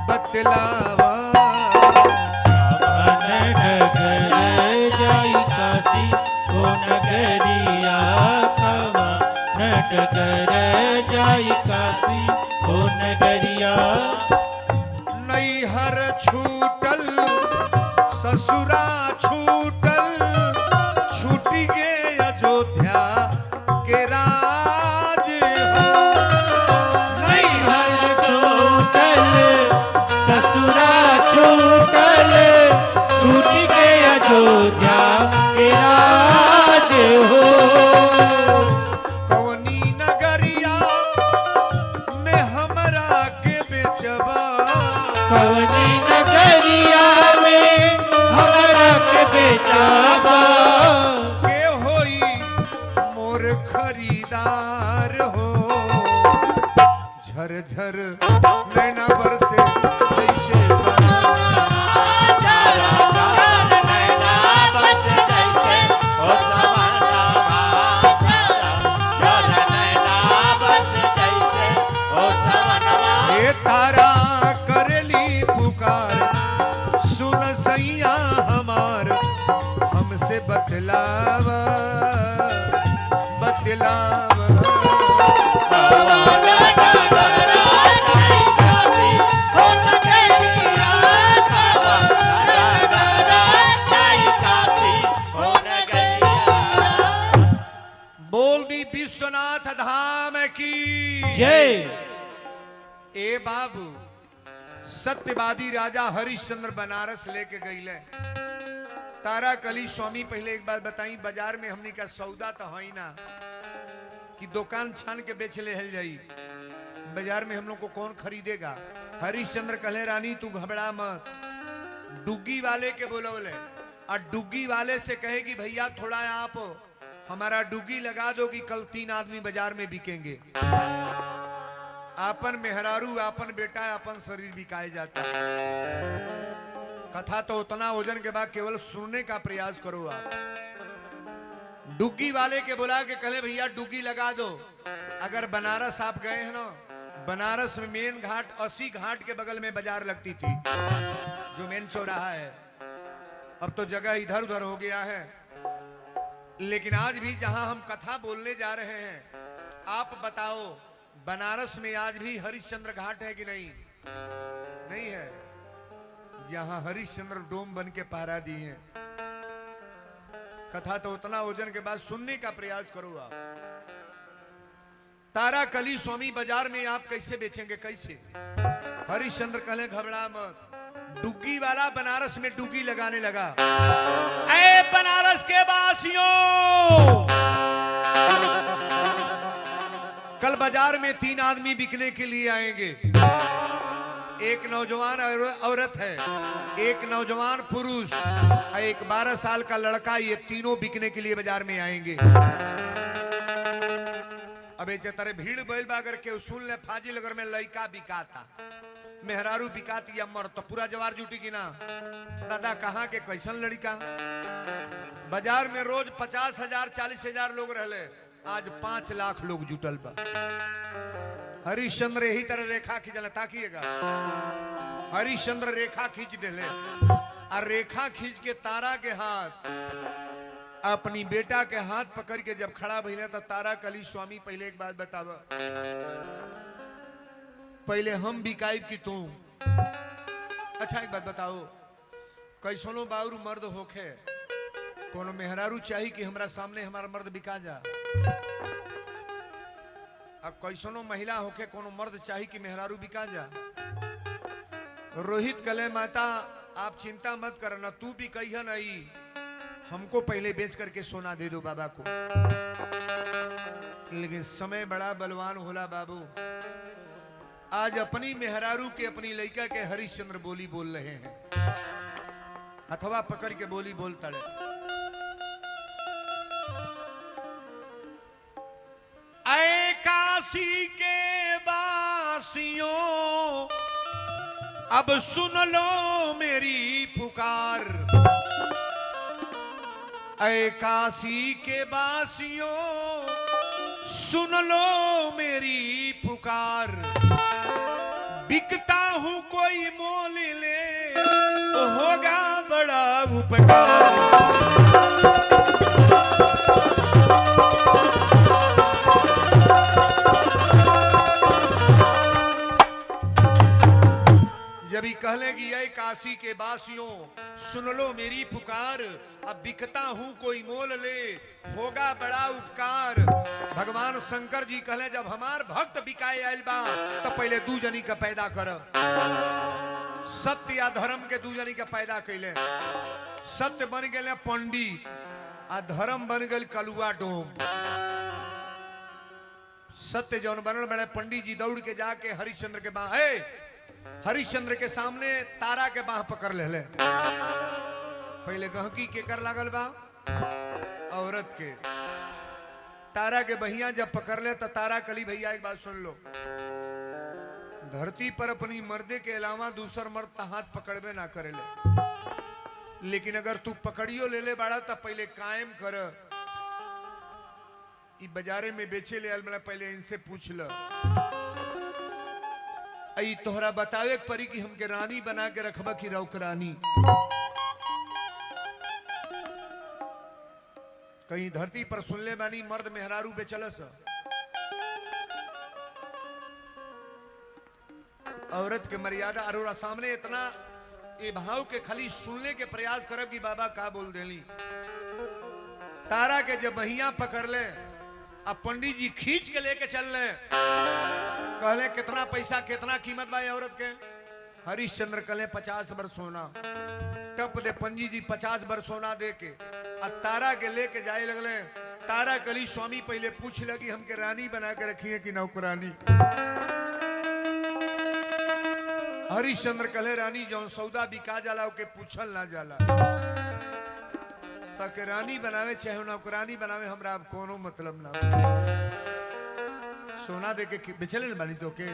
बतलावा। डगर जाई काशी हो नगरिया, डगर जाई काशी हो नगरिया। नैहर छूटल ससुरा छूटल, छूट गे अयोध्या के राज हो। नैहर छूटल ससुरा छूटल, छूट के अयोध्या के राज हो। कौनी नगरिया में हमरा के बेचबा, कवनी नगरिया में हमरा के बेचबा। के होई मोर खरीदार हो। झरझर नैना बरसे जैसे ओ सवनवा जोर नैना बस जैसे ओ सवनवा ये तारा करेली पुकार सुन सैया हमार हमसे बतलावा बतलावा पवन डगरा नहीं जाती हो नगरिया पवन डगरा नहीं जाती हो नगरिया बोल दी विश्वनाथ धाम की जय ए बाबू सत्यवादी राजा हरिश्चंद्र बनारस लेके गईले तारा कली स्वामी पहले एक बात बताई बाजार में हमने का सौदा तो है ही ना कि दुकान छान के बेच ले हल जाई बाजार में हम लोग को कौन खरीदेगा हरिश्चंद्र कहले रानी तू घबरा मत डुग्गी वाले के बोलोले और डुग्गी वाले से कहे कि भैया थोड़ा आप हमारा डुग्गी लगा दो कि कल 3 आदमी बाजार में बिकेंगे आपन मेहरारू आपन बेटा आपन शरीर बिकाए जाता कथा तो उतना वजन के बाद केवल सुनने का प्रयास करो आप डुग्गी वाले के बुला के कहे भैया डुग्गी लगा दो अगर बनारस आप गए हैं ना बनारस में मेन घाट 80 घाट के बगल में बाजार लगती थी जो मेन चौराहा है अब तो जगह इधर उधर हो गया है लेकिन आज भी जहां हम कथा बोलने जा रहे हैं आप बताओ बनारस में आज भी हरिश्चंद्र घाट है कि नहीं नहीं है जहां हरिश्चंद्र डोम बन के पहरा दिए हैं कथा तो उतना वजन के बाद सुनने का प्रयास करो आप तारा कली स्वामी बाजार में आप कैसे बेचेंगे कैसे हरिश्चंद्र कहले घबरा मत डुग्गी वाला बनारस में डुग्गी लगाने लगा ऐ बनारस के वासियों कल बाजार में 3 आदमी बिकने के लिए आएंगे एक नौजवान औरत है एक नौजवान पुरुष और एक 12 साल का लड़का ये तीनों बिकने के लिए बाजार में आएंगे अबे जतरे भीड़ बैल बागर के सुन ले फाजिल अगर में लड़का बिकाता मेहरारू बिकाती या मर तो पूरा जवार जुटी की ना दादा कहाँ के कैसन लड़का बाजार में रोज 50,000 40,000 लोग रहले आज 5 लाख लोग जुटल बा हरिश्चंद्र यही तरह रेखा खींचल ताकिएगा हरिश्चंद्र रेखा खींच देले और रेखा खींच के तारा के हाथ अपनी बेटा के हाथ पकड़ के जब खड़ा भइले तो तारा कली स्वामी पहले एक बात बतावा पहले हम बिकाइब की तू अच्छा एक बात बताओ कैसनो बाउरू मर्द होखे कोनो मेहरारू चाहिए कि हमरा सामने हमारा मर्द बिका जा अब कैसनो महिला होके कोनो मर्द चाहिए कि मेहरारू बिका जा रोहित कले माता आप चिंता मत करना तू भी कहिए नहीं हमको पहले बेच करके सोना दे दो बाबा को लेकिन समय बड़ा बलवान होला बाबू आज अपनी मेहरारू के अपनी लड़का के हरिश्चंद्र बोली बोल रहे हैं अथवा पकड़ के बोली बोलता रहे ऐ काशी के वासियों अब सुन लो मेरी पुकार ऐ काशी के वासियों सुन लो मेरी पुकार बिकता हूं कोई मोल ले होगा बड़ा उपकार जब ही कहले कि ये काशी के वासियों सुन लो मेरी पुकार अब बिकता हूं कोई मोल ले होगा बड़ा उपकार भगवान शंकर जी कहले जब हमार भक्त बिकाए आयल बा तो पहले 2 जनी का पैदा कर सत्य या धर्म के 2 जनी का पैदा कैले सत्य बन गए पंडित आ धर्म बन गए कलुआ डोम सत्य जौन बनल बड़े पंडित जी दौड़ के जाके हरिश्चंद्र के बाह हरिश्चंद्र के सामने तारा के बाह पकड़ ले पहले गहकी के कर लागल बा औरत के तारा के बहिया जब पकड़ ले तो तारा कली भैया एक बात सुन लो धरती पर अपनी मर्दे के अलावा दूसर मर्द हाथ पकड़बे ना करे ले लेकिन अगर तू पकड़ियो ले ले बाड़ा तो पहले कायम कर ई बाजारे में बेचे ले आल, पहले इनसे पूछ ल। आई तोहरा बतावे के परी कि हमके रानी बना के रखबा की रौकरानी। कहीं धरती पर सुनले बानी मर्द मेहरारू बेचलस, औरत के मर्यादा अरोरा सामने इतना ए भाव के खाली सुनने के प्रयास करब कि बाबा का बोल देली। तारा के जब बहिया पकड़ ले, अब पंडित जी खींच के लेके चल ले, कहले कितना पैसा कितना कीमत बा औरत के। हरिश्चंद्र कहले 50 बर सोना। टप दे पंडित जी 50 बर सोना दे के आ तारा के लेके जाए लगले। तारा कली स्वामी पहले पूछ लगी हमके रानी बना के रखी है कि नौकरानी। हरिश्चंद्र कहले रानी जौन सौदा बिका जाला ओके पूछल ना जाला, ताकि रानी बनावे चाहे नौकरानी बनावे हमरा अब कोनो मतलब ना। सोना दे के बेचले न बानी तो के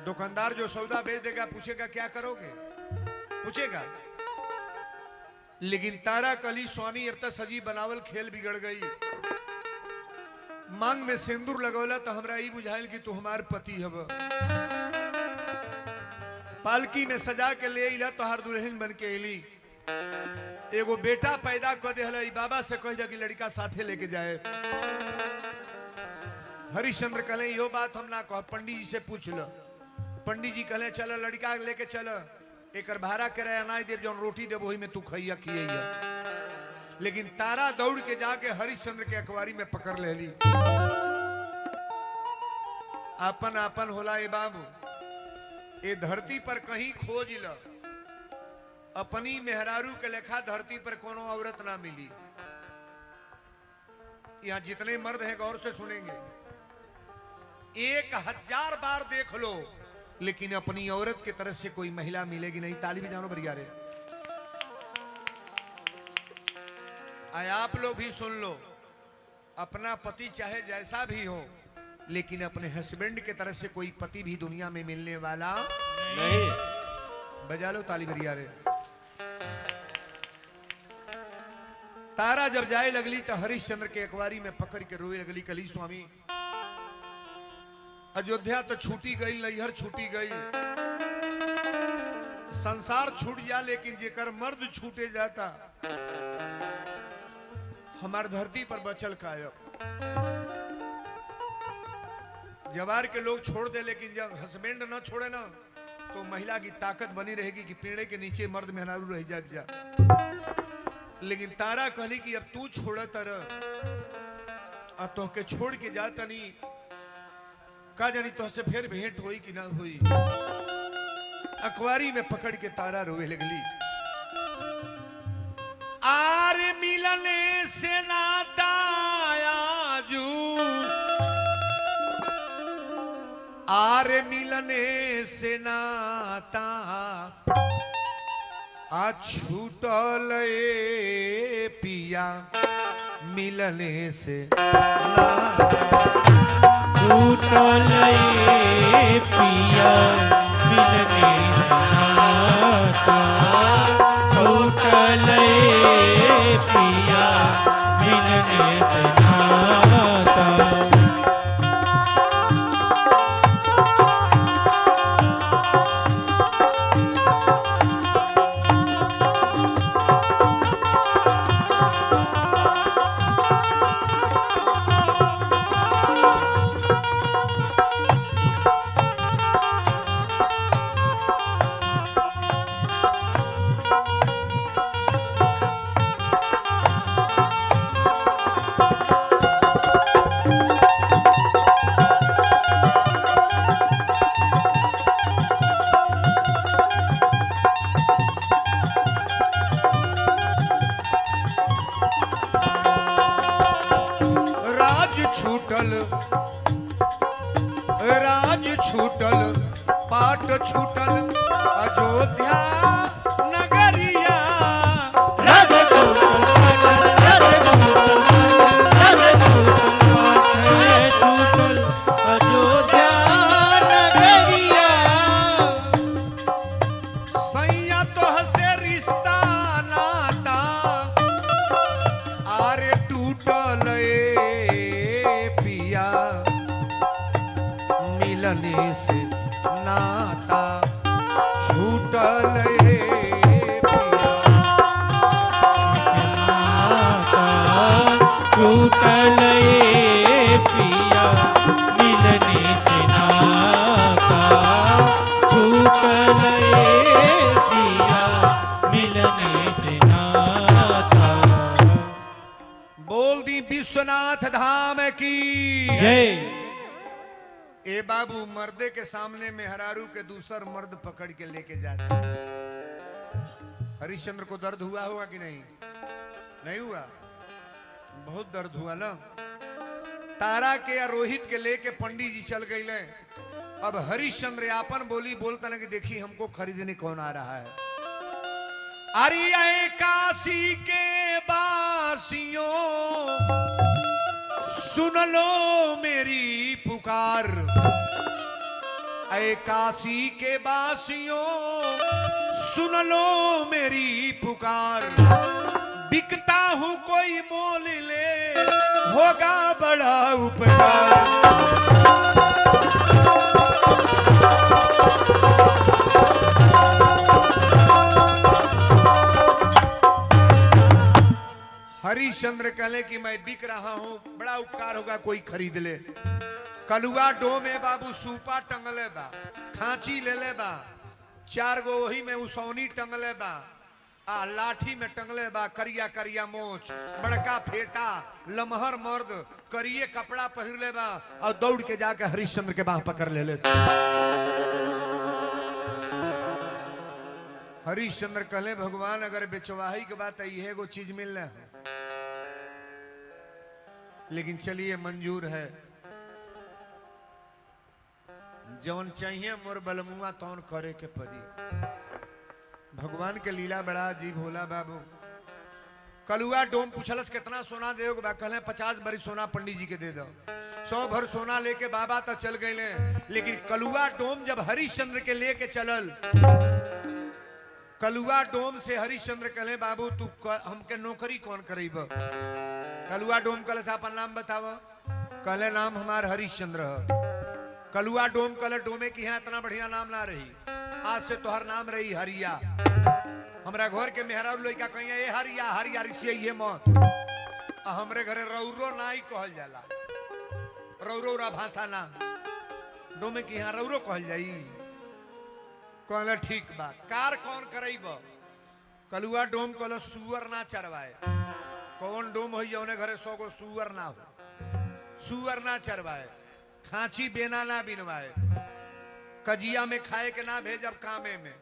दुकानदार जो सौदा बेच देगा पूछेगा क्या करोगे, पूछेगा। लेकिन तारा कली स्वामी अब तक सजी बनावल खेल बिगड़ गई। मांग में सिंदूर लगौला तो हमरा ई बुझाइल कि तू हमार पति हब। पालकी में सजा के ले इला तोहार दुल्हन बन के एली। एगो बेटा पैदा कर दे, बाबा से कह दे कि लड़का साथे लेके जाए। हरिश्चंद्र कहले यो बात हम ना कह, पंडित जी से पूछ लो। पंडित जी कहले चल लड़का लेके चल, एकर भाड़ा किराया ना देव, जौन रोटी देव वही में तू खइया खियैया। लेकिन तारा दौड़ के जाके हरिश्चंद्र के अखबारी में पकड़ ले ली। आपन आपन होला ए बाबू, ए धरती पर कहीं खोज ल, अपनी मेहरारू के लेखा धरती पर कोनो औरत ना मिली। यहां जितने मर्द हैं गौर से सुनेंगे, 1000 बार देख लो लेकिन अपनी औरत की तरफ से कोई महिला मिलेगी नहीं। ताली भी जानो बरिया रे। आए आप लोग भी सुन लो, अपना पति चाहे जैसा भी हो लेकिन अपने हस्बैंड के तरफ से कोई पति भी दुनिया में मिलने वाला नहीं। बजा लो ताली बरिया रे। तारा जब जाए लगली तो हरिश्चंद्र के अखबारी में पकड़ के रोए लगली, कली स्वामी अयोध्या तो छूटी गई, नैहर छूटी गई, संसार छूट जा, लेकिन जेकर मर्द छूटे जाता हमार धरती पर बचल कायब। जवार के लोग छोड़ दे लेकिन जब हस्बैंड न छोड़े ना तो महिला की ताकत बनी रहेगी कि पेड़े के नीचे मर्द मेहरारू रह जा। लेकिन तारा कहली कि अब तू छोड़ तर तो के छोड़ के जा तनी का जानी तो से फिर भेंट होई कि ना होई। अखबारी में पकड़ के तारा रोए लगली। आर मिलने से नाता आजू, आर मिलने से नाता आ छूटल ए पिया, मिलने से छूटल ए पिया, मिलने नाता। छूटल ए पिया, मिलने नाता। राज छूटल, पाट छूटल, अयोध्या नगरिया। राज छूटल, राज छूटल, अयोध्या नगरिया। सैया तोह से रिश्ता नाता, आरे टूटल ए नाता छूटल ए पिया। नाता छूटल ए पिया मिलने से नाता छूटल ए पिया मिलने से नाता। बोल दी विश्वनाथ धाम की जय। ए बाबू मर्दे के सामने में हरारू के दूसर मर्द पकड़ के लेके जाते। हरिश्चंद्र को दर्द हुआ होगा कि नहीं? नहीं हुआ? बहुत दर्द हुआ ना। तारा के या रोहित के लेके पंडित जी चल गए। अब हरिश्चंद्र आपन बोली बोलता ना कि देखिए हमको खरीदने कौन आ रहा है। अरे काशी के बासियों सुन लो मेरी पुकार। ऐ काशी के बासियों सुन लो मेरी पुकार। बिकता हूं कोई मोल ले होगा बड़ा उपकार। हरिश्चंद्र कहले कि मैं बिक रहा हूं, बड़ा उपकार होगा कोई खरीद ले। कलुआ डो में बाबू सूपा टंगले बा, खांची ले ले बा, 4 गो वही में उसौनी टंगले बा, आ लाठी में टंगले बा करिया करिया मोच, बड़का फेटा लमहर मर्द करिए कपड़ा पहिर ले बा और दौड़ के जाके हरिश्चंद्र के बाह पकड़ ले ले। हरिश्चंद्र कहले भगवान अगर बेचवाही के बात यह एगो चीज मिल रहा है, लेकिन चलिए मंजूर है। जवन चाहिए मोर बलमुआ तौन करे के परी। भगवान के लीला बड़ा अजीब होला बाबू। कलुआ डोम पूछलस कितना सोना देओगे बा? कहले 50 भरी सोना पंडित जी के दे दो। 100 भर सोना लेके बाबा तक चल गए। लेकिन कलुआ डोम जब हरिश्चंद्र के लेके चलल, कलुआ डोम से हरिश्चंद्र कहले बाबू तू हमके नौकरी कौन करीब? कलुआ डोम कहले अपन नाम बताव। कहले नाम हमार हरिश्चंद्र है। कलुआ डोम कहले डोमे की है इतना बढ़िया नाम ना रही, आज से तोहर नाम रही हरिया। हमरा घर के मेहरा लड़का कहिए ए हरिया हरिया ऋषि ये मत। हमरे घरे रौरो नाई कहल जाला, रौरो भाषा ना, डोमे की यहाँ रौरो कहल जाई। कहले ठीक बा, कार कौन करईब? कलुआ डोम कहले सुअर ना चरवाए। कौन डोम हो जौने घरे 100 गो सुअर ना हो? सुअर ना चरवाए, खांची बेना ना बिनवाए, कजिया में खाए के ना भेजब कामे में।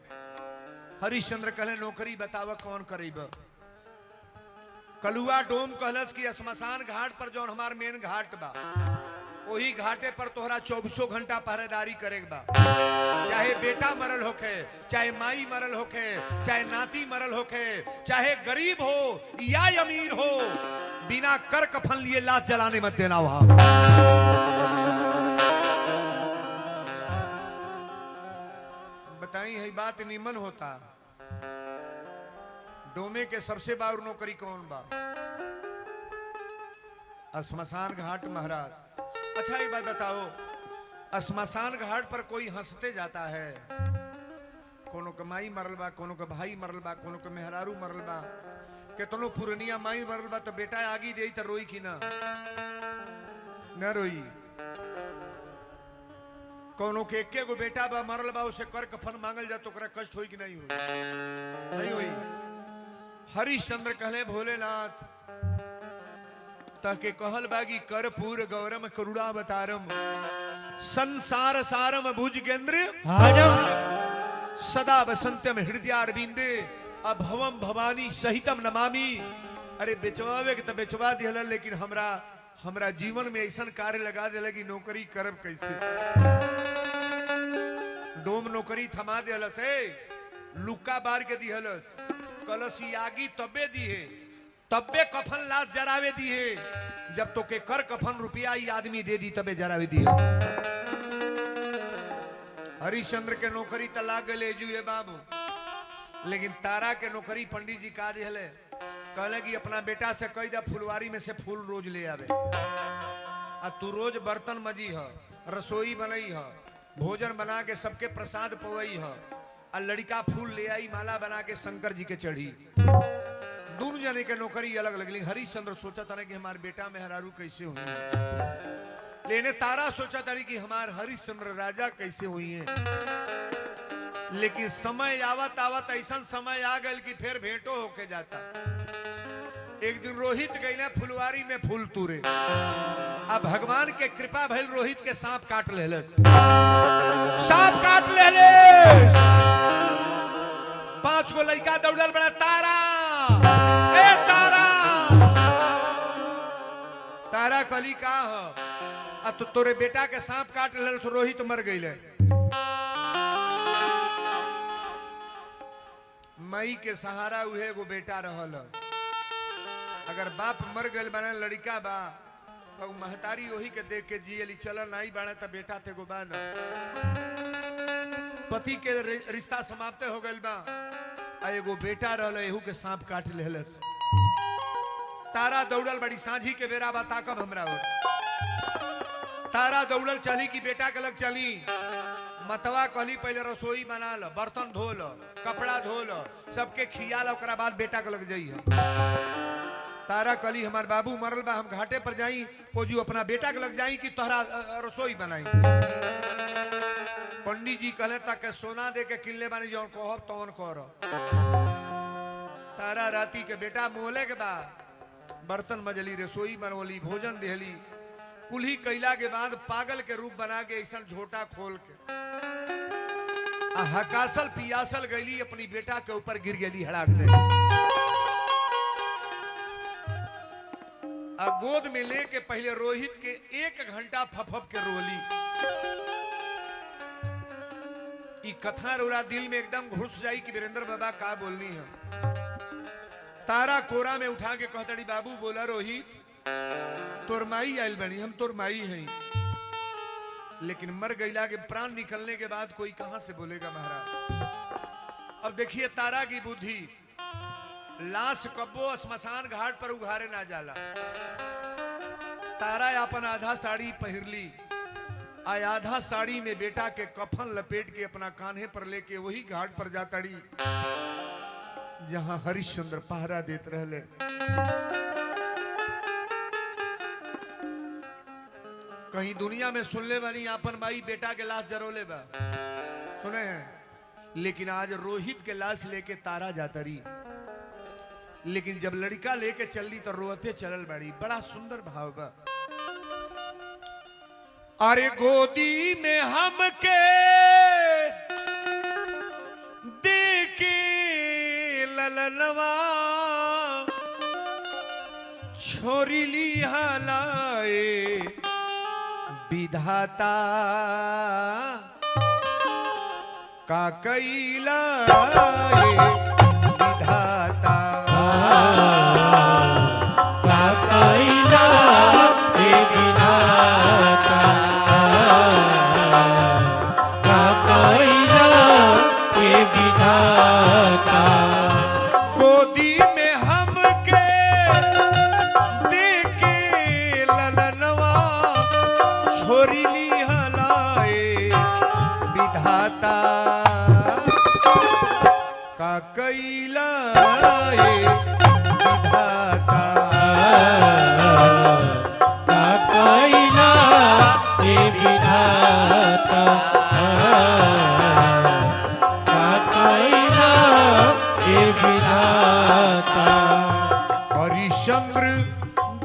हरिश्चंद्र कहले नौकरी बताव कौन करीब? कलुआ डोम कहलस कि श्मशान घाट पर जौन हमार मेन घाट बा, वही घाटे पर तोहरा 24 घंटा पहरेदारी करेगा बा। चाहे बेटा मरल होखे, चाहे माई मरल होखे, चाहे नाती मरल होखे, चाहे गरीब हो या अमीर हो, बिना कर कफन लिए लाश जलाने मत देना वहां। बताई है बात निमन होता। डोमे के सबसे बार नौकरी कौन बा? श्मशान घाट महाराज। अच्छा एक बात बताओ, श्मशान घाट पर कोई हंसते जाता है? कोनो के माई मरल बा, कोनो के भाई मरल बा, कोनो के मेहरारू मरल बा, केतनो पुरनिया माई मरल बा तो बेटा आगी दे तो रोई की ना? न रोई। कोनो के एके गो बेटा बा मरल बा, उसे कर कफन मांगल जा तो ओकरा कष्ट होई कि नहीं होई? नहीं होई। हरिश्चंद्र कहले भोलेनाथ ताके कहल बागी कर्पूर गौरम करुणावतारम संसार सारम भुजगेंद्र सदा वसंत्यम हृदयारविंदे अभवम भवानी सहितम नमामि। अरे बेचवावे के तो बेचवा दिहल, लेकिन हमरा जीवन में ऐसा कार्य लगा दिला कि नौकरी करब कैसे? डोम नौकरी थमा दिहलस, लुक्का बार के दिहलस, कलश आगी तबे दिए, तबे कफन लाश जरावे दिए जब तो के कर कफन रुपया ही आदमी दे दी तबे जरावे दिए। हरिश्चंद्र के नौकरी तो लाग गए जुए बाबू, लेकिन तारा के नौकरी पंडित जी का दिहले। कहले कि अपना बेटा से कह दे फुलवारी में से फूल रोज ले आवे, आ तू रोज बर्तन मजी ह, रसोई बनई ह, भोजन बना के सबके प्रसाद पवई है आ लड़का फूल ले आई माला बना के शंकर जी के चढ़ी। दोनों जने के नौकरी अलग अलग। लेकिन हरिश्चंद्र सोचा था कि हमारे बेटा मेहरारू कैसे हुई है। लेने तारा सोचा था कि हमारे हरिश्चंद्र राजा कैसे हुई है। लेकिन समय आवत आवत ऐसा समय आ गल कि फिर भेंटो होके जाता। एक दिन रोहित गई ना फुलवारी में फूल तूरे। अब भगवान के कृपा भइल रोहित के सांप काट ले। सांप काट ले 5 गो लड़का दौड़ल बड़ा तारा ए तारा। तारा कली का हो तो तोरे बेटा के सांप काट ले तो रोहित मर गई। मई के सहारा उहे एगो बेटा रहल। अगर बाप मर गल बना लड़का बा तो महतारी वही के देख के जियली चल नहीं बना तो बेटा थे गो बा पति के रिश्ता समाप्त हो गल बा। एगो बेटा रहल एहू के सांप काट लेलस। तारा दौड़ल बड़ी सांझी के बेरा बा ताकब हमरा और तारा दौड़ल चली कि बेटा के लग चली। मतवा कहली पहले रसोई बना ल, बर्तन धो ल, कपड़ा धो ल, सबके खिया ल, ओकरा बाद बेटा के लग जाइए। तारा कली हमार बाबू मरल बा हम घाटे पर जाई पोजू अपना बेटा के लग जाई कि तोहरा रसोई बनाई। पंडित जी कहले तक सोना दे के किले बानी जौन कहब तौन कर। तारा राती के बेटा मोहले के बाद बर्तन मजली, रसोई बनवली, भोजन देहली। कुल्ही कैला के बाद पागल के रूप बना के ऐसा झोटा खोल के हकासल पियासल गईली अपनी बेटा के ऊपर गिर गई हड़ाक दे। गोद में लेके पहले रोहित के 1 घंटा फफप के रोली। ई कथा रोरा दिल में एकदम घुस जाई कि वीरेंद्र बाबा का बोलनी है। तारा कोरा में उठा के कहतड़ी बाबू बोला रोहित तोर माई आयल बनी, हम तोर माई हैं। लेकिन मर गईला के प्राण निकलने के बाद कोई कहां से बोलेगा महाराज। अब देखिए तारा की बुद्धि, लाश कब्बो श्मशान घाट पर उघारे ना जाला। तारा अपन आधा साड़ी पहरली, आधा साड़ी में बेटा के कफन लपेट के अपना कान्हे पर लेके वही घाट पर जाताड़ी जहां हरिश्चंद्र पहरा देत रहले। कहीं दुनिया में सुनले बानी अपन माई बेटा के लाश जरोले बा, सुने हैं। लेकिन आज रोहित के लाश लेके तारा जाता रही। लेकिन जब लड़का लेके चलली तो रोते चलल बाड़ी। बड़ा सुंदर भाव बा। अरे गोदी में हमके देके ललनवा छोरी ली हलाए विधाता का कैला विधाता का कैला विधाता का कैला विधाता। गोदी में हमके देके ललनवा छोरी ली हलाए विधाता का कैला विधाता का कैला विधाता का कैला विधाता। हरिश्चंद्र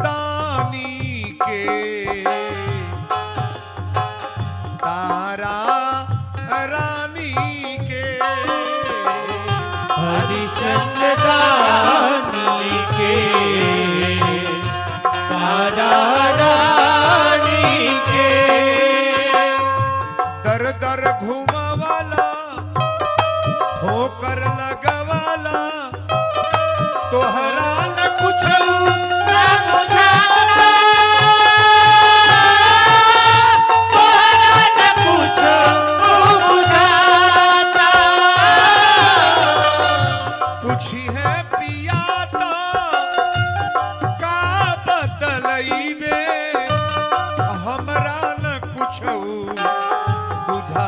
दानी के तारा रानी के हरिश्चंद्र दानी के तारा रानी के दर दर घुमावाला ठोकर लगावाला तोहरा न कुछ ना बुझाता तोहरा न कुछ बुझाता। पूछी है पियाता का बदलई में हमरा न कुछ बुझाता।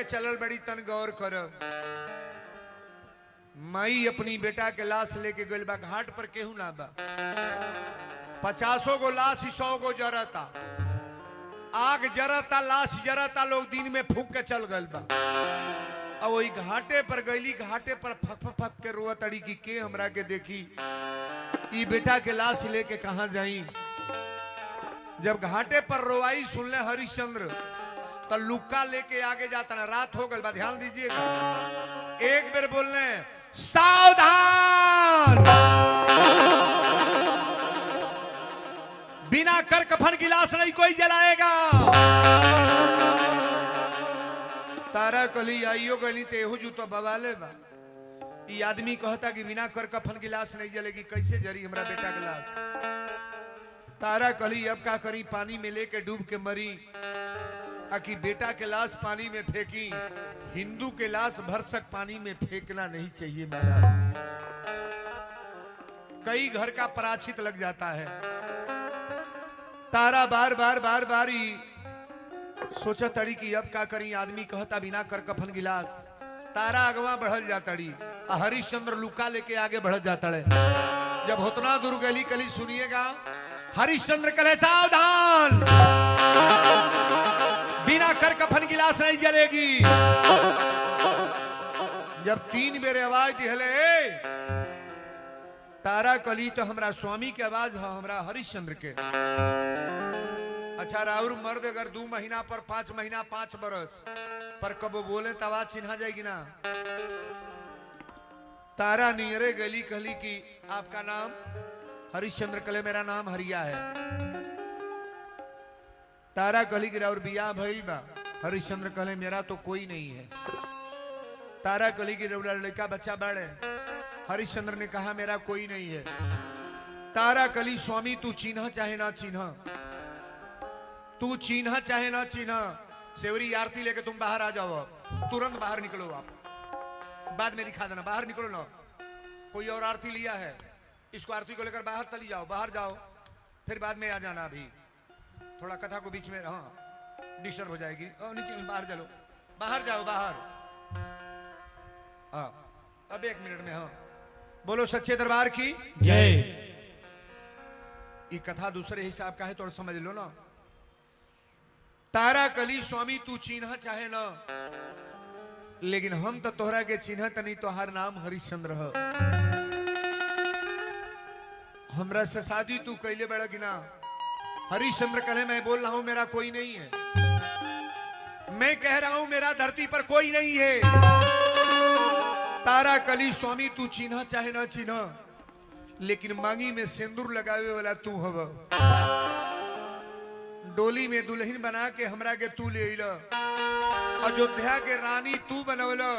लेके चलल बड़ी तन गौर कर। माई अपनी बेटा के लाश लेके गइल बा, घाट पर केहू ना बा, 50 गो लाश 100 गो जरता, आग जरता, लाश जरता, लोग दिन में फूंक के चल गइल बा। और वही घाटे पर गईली, घाटे पर फक फक फक के रोआ तड़ी की के हमरा के देखी, ई बेटा के लाश लेके कहां जाई। जब घाटे पर रोवाई सुनले हरिश्चंद्र तो लुक्का लेके आगे जाता ना, रात हो गई बा, ध्यान दीजिएगा। एक बेर बोलने सावधान, बिना कर कफन गिलास नहीं कोई जलाएगा। तारा कली आइयो गली ते एहू जूतो बवाले बा। ई आदमी कहता कि बिना कर कफन गिलास नहीं जलेगी, कैसे जरी हमरा बेटा गिलास। तारा कली अब का करी, पानी में लेके डूब के मरी, आकि बेटा के लाश पानी में फेंकी। हिंदू के लाश भरसक पानी में फेंकना नहीं चाहिए महाराज, कई घर का पराचित लग जाता है। तारा बार बार बार बार ही सोचा तड़ी कि अब का करी, आदमी कहता बिना कर कफन गिलास। तारा अगवा बढ़ल जातड़ी, हरिश्चंद्र लुका लेके आगे बढ़ जाता है। जब होतना दूर गली कली सुनिएगा, हरिश्चंद्र कहे सावधान, बिना कर कफन गिलास नहीं जलेगी। जब 3 बेर आवाज दिहले, तारा कली तो हमरा स्वामी के आवाज है, हमरा हरिश्चंद्र के। अच्छा राउर मर्द अगर 2 महीना पर 5 महीना 5 बरस पर कब बोले तो आवाज चिन्हा जाएगी ना। तारा नियरे गली कहली कि आपका नाम? हरिश्चंद्र कले मेरा नाम हरिया है। तारा कली कि राउर बियाह भइल बा? हरिश्चंद्र कले मेरा तो कोई नहीं है। तारा कली की रउरा लड़का बच्चा बड़े? हरिश्चंद्र ने कहा मेरा कोई नहीं है। तारा कली स्वामी तू चिन्ह चाहे ना चिन्ह, तू चिन्ह चाहे ना चिन्ह, सेवरी आरती लेके तुम बाहर आ जाओ, तुरंत बाहर निकलो। आप बाद में दिखा देना, बाहर निकलो ना। कोई और आरती लिया है, इसको आरती को लेकर बाहर चली जाओ, बाहर जाओ, फिर बाद में आ जाना। अभी थोड़ा कथा को बीच में डिस्टर्ब हो जाएगी। नीचे बाहर चलो, बाहर जाओ, बाहर। अब 1 मिनट में। बोलो सच्चे दरबार की जय। ये कथा दूसरे हिसाब का है, थोड़ा समझ लो ना। तारा कली स्वामी तू चिन्ह चाहे ना, लेकिन हम तो तोहरा के चिन्ह तनी, तोहार नाम हरिश्चंद्र है। हमरा से शादी तू कैले बड़ा कि ना? हरिश्चंद्र कहे मैं बोल रहा हूं मेरा कोई नहीं है, मैं कह रहा हूं मेरा धरती पर कोई नहीं है। तारा कली स्वामी तू चिन्ह चाहे ना चिन्ह, लेकिन मांगी में सिंदूर लगावे वाला तू हव। डोली में दुल्हन बना के हमरा के तू ले अइला, अयोध्या के रानी तू बनौला।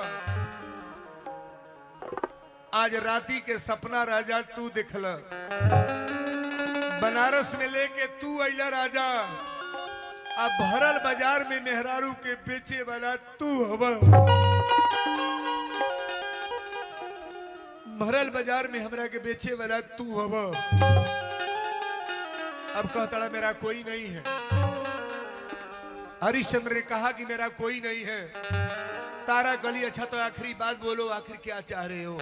आज राती के सपना राजा तू दिखला, बनारस में लेके तू अइला राजा। अब भरल बाजार में मेहरारू के बेचे वाला तू हवा। भरल बाजार में हमरा के बेचे वाला तू हवा। अब कहता मेरा कोई नहीं है। हरिश्चंद्र ने कहा कि मेरा कोई नहीं है। तारा कली अच्छा तो आखिरी बात बोलो, आखिर क्या चाह रहे हो?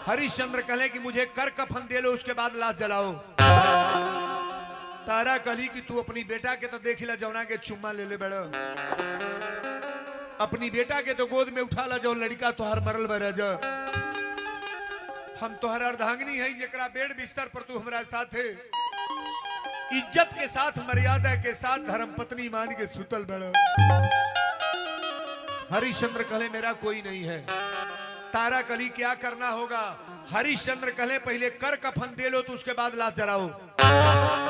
हरिश्चंद्र कहे कि मुझे कर कफन दे लो, उसके बाद लाश जलाओ। तारा कली कि तू अपनी बेटा के तो देख ला, जौना के चुम्मा ले ले बड़ा, अपनी बेटा के तो गोद में उठा ला, जो लड़का तोहर मरल बा राजा। हम तोहर अर्धांगिनी है, जकरा बेड बिस्तर पर तू हमारा साथ है, इज्जत के साथ मर्यादा के साथ धर्मपत्नी मान के सुतल बड़ा। हरिश्चंद्र कहे मेरा कोई नहीं है। तारा कली क्या करना होगा? हरिश्चंद्र कहे पहले कर कफन दे लो, तो उसके बाद लाश जलाओ।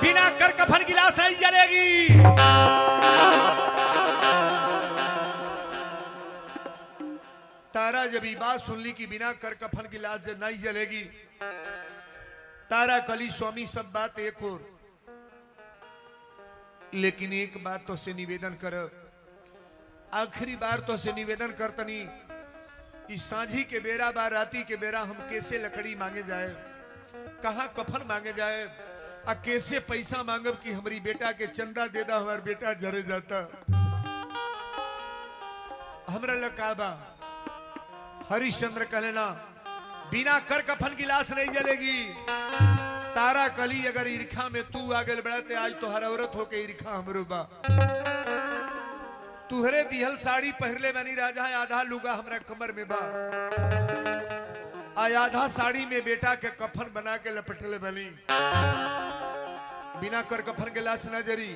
बिना कर कफन की लाश नहीं जलेगी। तारा जब ये बात सुन ली कि बिना कर कफन की लाश नहीं जलेगी, तारा कली स्वामी सब बात एक और, लेकिन एक बात तो से निवेदन कर, आखिरी बार तो से निवेदन करतनी, इस सांझी के बेरा बा, राती के बेरा हम कैसे लकड़ी मांगे जाए, कहां कफन मांगे जाए, आ कैसे पैसा मांगब कि हमारी बेटा के चंदा दे दा, हमारा बेटा जरे जाता। हमरा लकाबा। हरिश्चंद्र कहले ना, बिना कर कफन की लाश नहीं जलेगी। तारा कली अगर ईर्खा में तू आगे बढ़ते आज तो हर औरत होके ईर्खा हमरो बा। तुहरे दिहल साड़ी पहरले बनी राजा है, आधा लुगा हमरा कमर में बा, आधा साड़ी में बेटा के कफन बना के लपटले बनी। बिना कर कफन के लाश न जरी।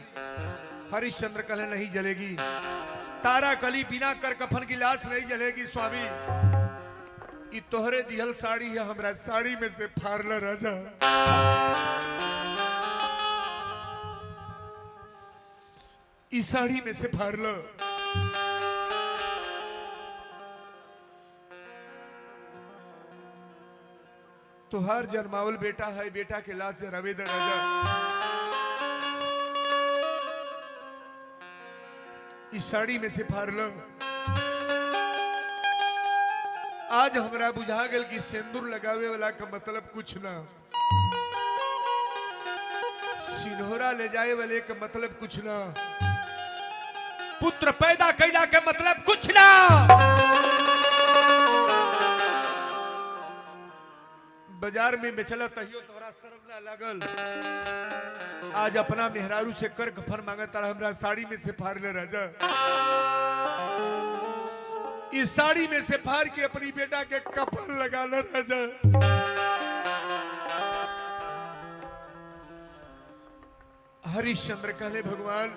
हरिश्चंद्र कहले नहीं जलेगी। तारा कली बिना कर कफन की लाश नहीं जलेगी स्वामी। ई तोहरे दिहल साड़ी है, हमरा साड़ी में से फाड़ला राजा। ई साड़ी में से फाड़ला। तुहार जन्मावल बेटा है, बेटा के लाश जरावे दे राजा। इस साड़ी में से फाड़ला। आज हमरा बुझा गल कि सिंदूर लगावे वाला का मतलब कुछ ना, सिन्होरा ले जाए वाले का मतलब कुछ ना, पुत्र पैदा कैला के मतलब कुछ ना। बाजार में बेचला तहियो तोरा शर्म ना लागल। आज अपना मेहरारू से कर कफन मांगता हमरा साड़ी में से फाड़ ले राजा। इस साड़ी में से फाड़ के अपनी बेटा के कफन लगा ले राजा। हरिश्चंद्र कहले भगवान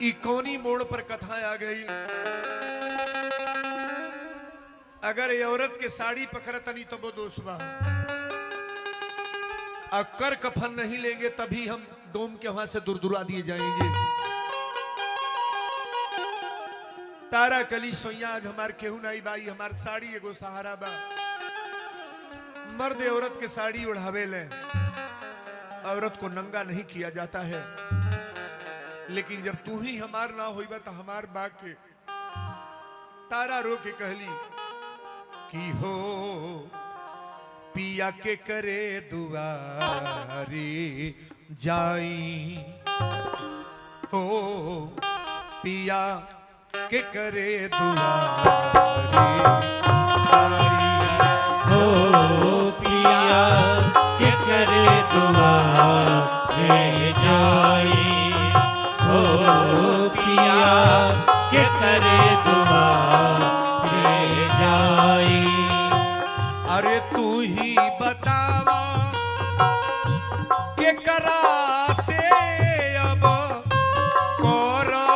ई कौनी मोड़ पर कथा आ गई। अगर ये औरत के साड़ी पकड़तनी तो वो दोष बा, अगर कफन नहीं लेंगे तभी हम डोम के वहां से दुरदुरा दिए जाएंगे। तारा कली सोइया आज हमार केहू नहीं बाई, हमार साड़ी एगो सहारा बा। मर्द औरत के साड़ी उड़ावे ले, औरत को नंगा नहीं किया जाता है। लेकिन जब तू ही हमार ना होइबा तो हमार बाग के। तारा रो के कहली कि हो पिया के करे दुआरे जाई, हो पिया के करे दुआरे जाई, हो पिया के करे दुआरे जाई, हो पिया के करे दुआरे जाई। अरे तू ही बतावा के करा से अब कोरा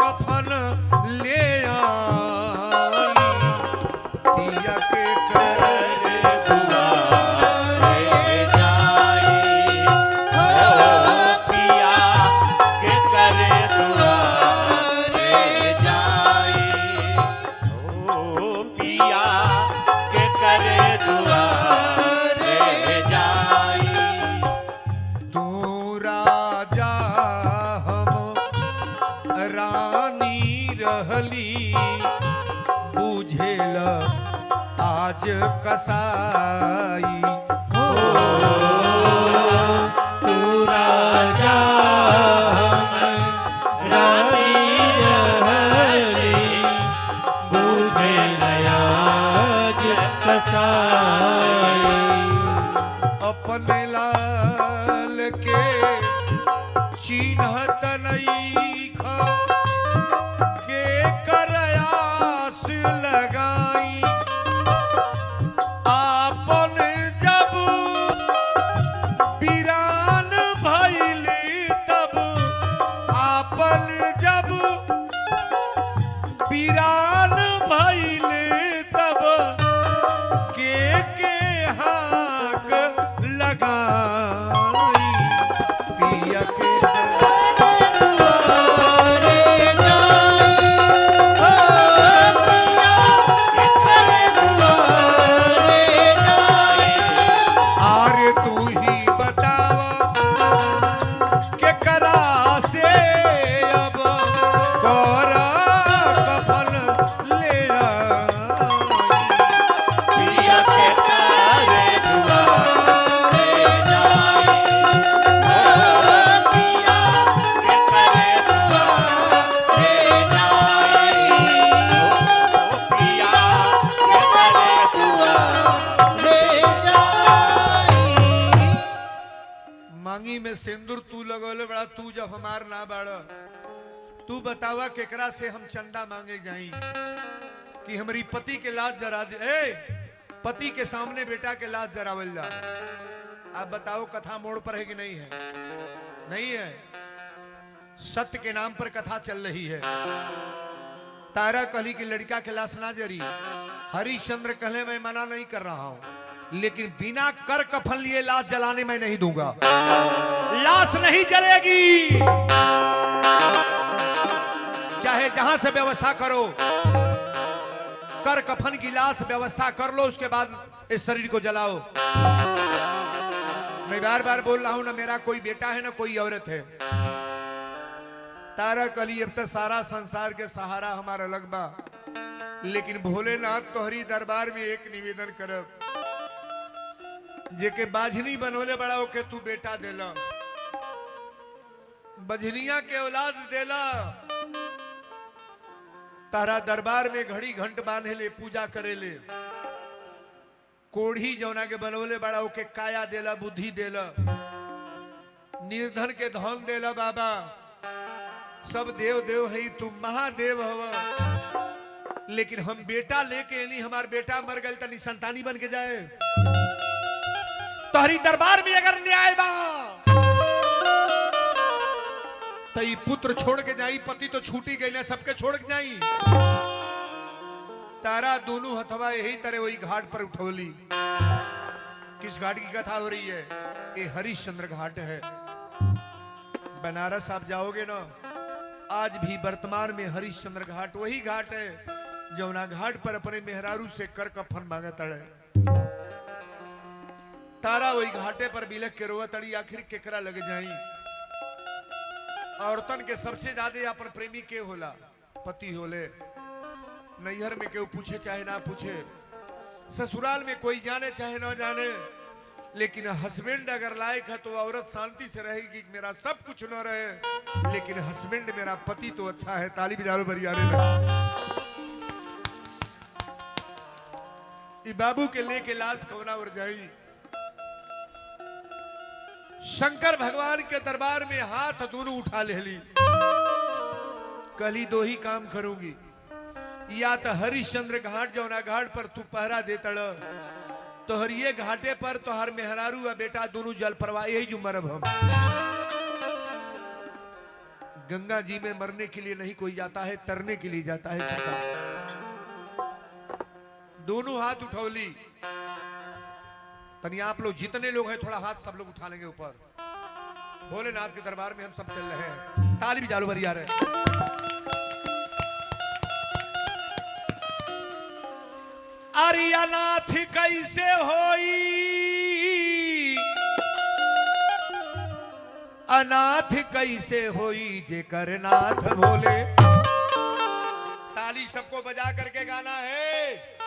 कफन ले आई, पिया के करे दुआरे जाई, हो पिया के करे दुआरे जाई, हो पिया के करे दुआरे जाई। तू राजा हम रानी रहली, बुझेल आज कसाई, तू राजा हम रानी रहली, बुझे आज कसाई। अपने लाल के चिन्हत नहीं खा, के करयास लगाई, आपन जब वीरान भइली तब, आपन जब वीरान भइली तब, के हाक लगाई, पिया के दुआरे मांगी में सिंदूर तू लगोले बड़ा, तू जब हमार ना बाड़, तू बतावा केकरा से हम चंदा मांगे जाई कि हमारी पति के लाश जरा दे। पति के सामने बेटा के लाश जरावल जा। आप बताओ कथा मोड़ पर है कि नहीं है? नहीं है। सत्य के नाम पर कथा चल रही है। तारा कहली कि लड़का के लाश ना जरी। हरिश्चंद्र कहले मैं मना नहीं कर रहा हूं, लेकिन बिना कर कफन लिए लाश जलाने में नहीं दूंगा। लाश नहीं जलेगी, चाहे जहां से व्यवस्था करो। कर कफन की लाश व्यवस्था कर लो, उसके बाद इस शरीर को जलाओ। मैं बार बार बोल रहा हूं ना, मेरा कोई बेटा है ना कोई औरत है। तारा कली अब तक सारा संसार के सहारा हमारा अलग बा, लेकिन भोलेनाथ तोहरी दरबार में एक निवेदन करब, जेके बाझनी बनोले बड़ा होके तू बेटा देला, बझनिया के औलाद देला। तारा दरबार में घड़ी घंट बांधे ले, पूजा करे ले। कोढ़ी जौना के बनोले बड़ा होके काया देला, बुद्धि देला, निर्धन के धन देला। बाबा सब देव देव है, तू महादेव हवा, लेकिन हम बेटा लेके नहीं, हमार बेटा मर गए तो निसंतानी बन के जाए। तोहरी दरबार में अगर न्याय बा तो ये पुत्र छोड़ के जाई, पति तो छूटी गई ना, सबके छोड़ के जाई। तारा दोनों हथवा यही तरह वही घाट पर उठौली। किस घाट की कथा हो रही है? ये हरिश्चंद्र घाट है। बनारस आप जाओगे ना, आज भी वर्तमान में हरिश्चंद्र घाट वही घाट है जौना घाट पर अपने मेहरारू से कर कफन मांगा तड़े। तारा वही घाटे पर बिलख के रोवा तड़ी, आखिर केकरा लग जाई। औरतन के सबसे ज्यादा अपन प्रेमी के होला? पति होले। नैहर में केहू पूछे चाहे ना पूछे, ससुराल में कोई जाने चाहे ना जाने, लेकिन हस्बैंड अगर लायक है तो औरत शांति से रहेगी। मेरा सब कुछ न रहे, लेकिन हस्बैंड मेरा पति तो अच्छा है। ताली बजाओ बरियारे में। बाबू के लेके लाश कौना और जाई। शंकर भगवान के दरबार में हाथ दोनों उठा ले ली। कली दो ही काम करूंगी, या तो हरिश्चंद्र घाट जौना घाट पर तू पहरा दे तड़, तोहर ये घाटे पर तोहर मेहरारू या बेटा दोनों जल प्रवाह, यही जो मरब हम। गंगा जी में मरने के लिए नहीं कोई जाता है, तरने के लिए जाता है सरकार। दोनों हाथ उठौली। तनी आप लोग जितने लोग हैं थोड़ा हाथ सब लोग उठा लेंगे ऊपर। भोलेनाथ के दरबार में हम सब चल रहे हैं। ताली भी जालू बरिया रहे। अरे अनाथ कैसे होई, अनाथ कैसे होई जेकर नाथ भोले। ताली सबको बजा करके गाना है।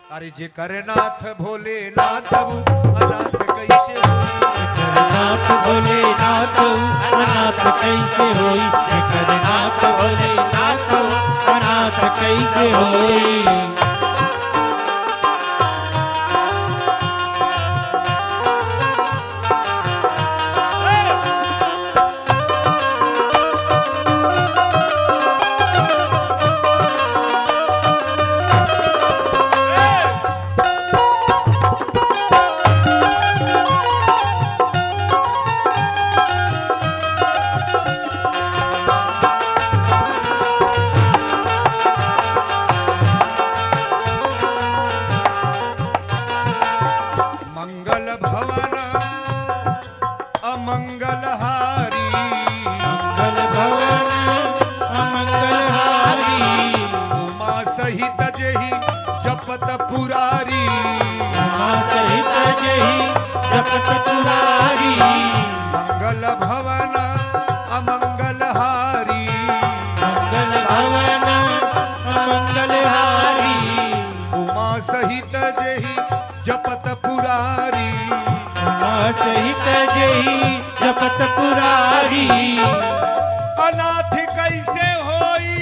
अरे जेकर नाथ भोले नाथ, अनाथ कैसे होई, नाथ भोले नाथ, अनाथ कैसे होई, जेकर नाथ भोले नाथ, अनाथ कैसे होई। पुरारी सहित जही जपत पुरारी, मंगल भवन अमंगल हारी, मंगल भवन अमंगल हारी, उमा सहित जही जपत पुरारी, उमा सहित जही जपत पुरारी। अनाथ कैसे होई,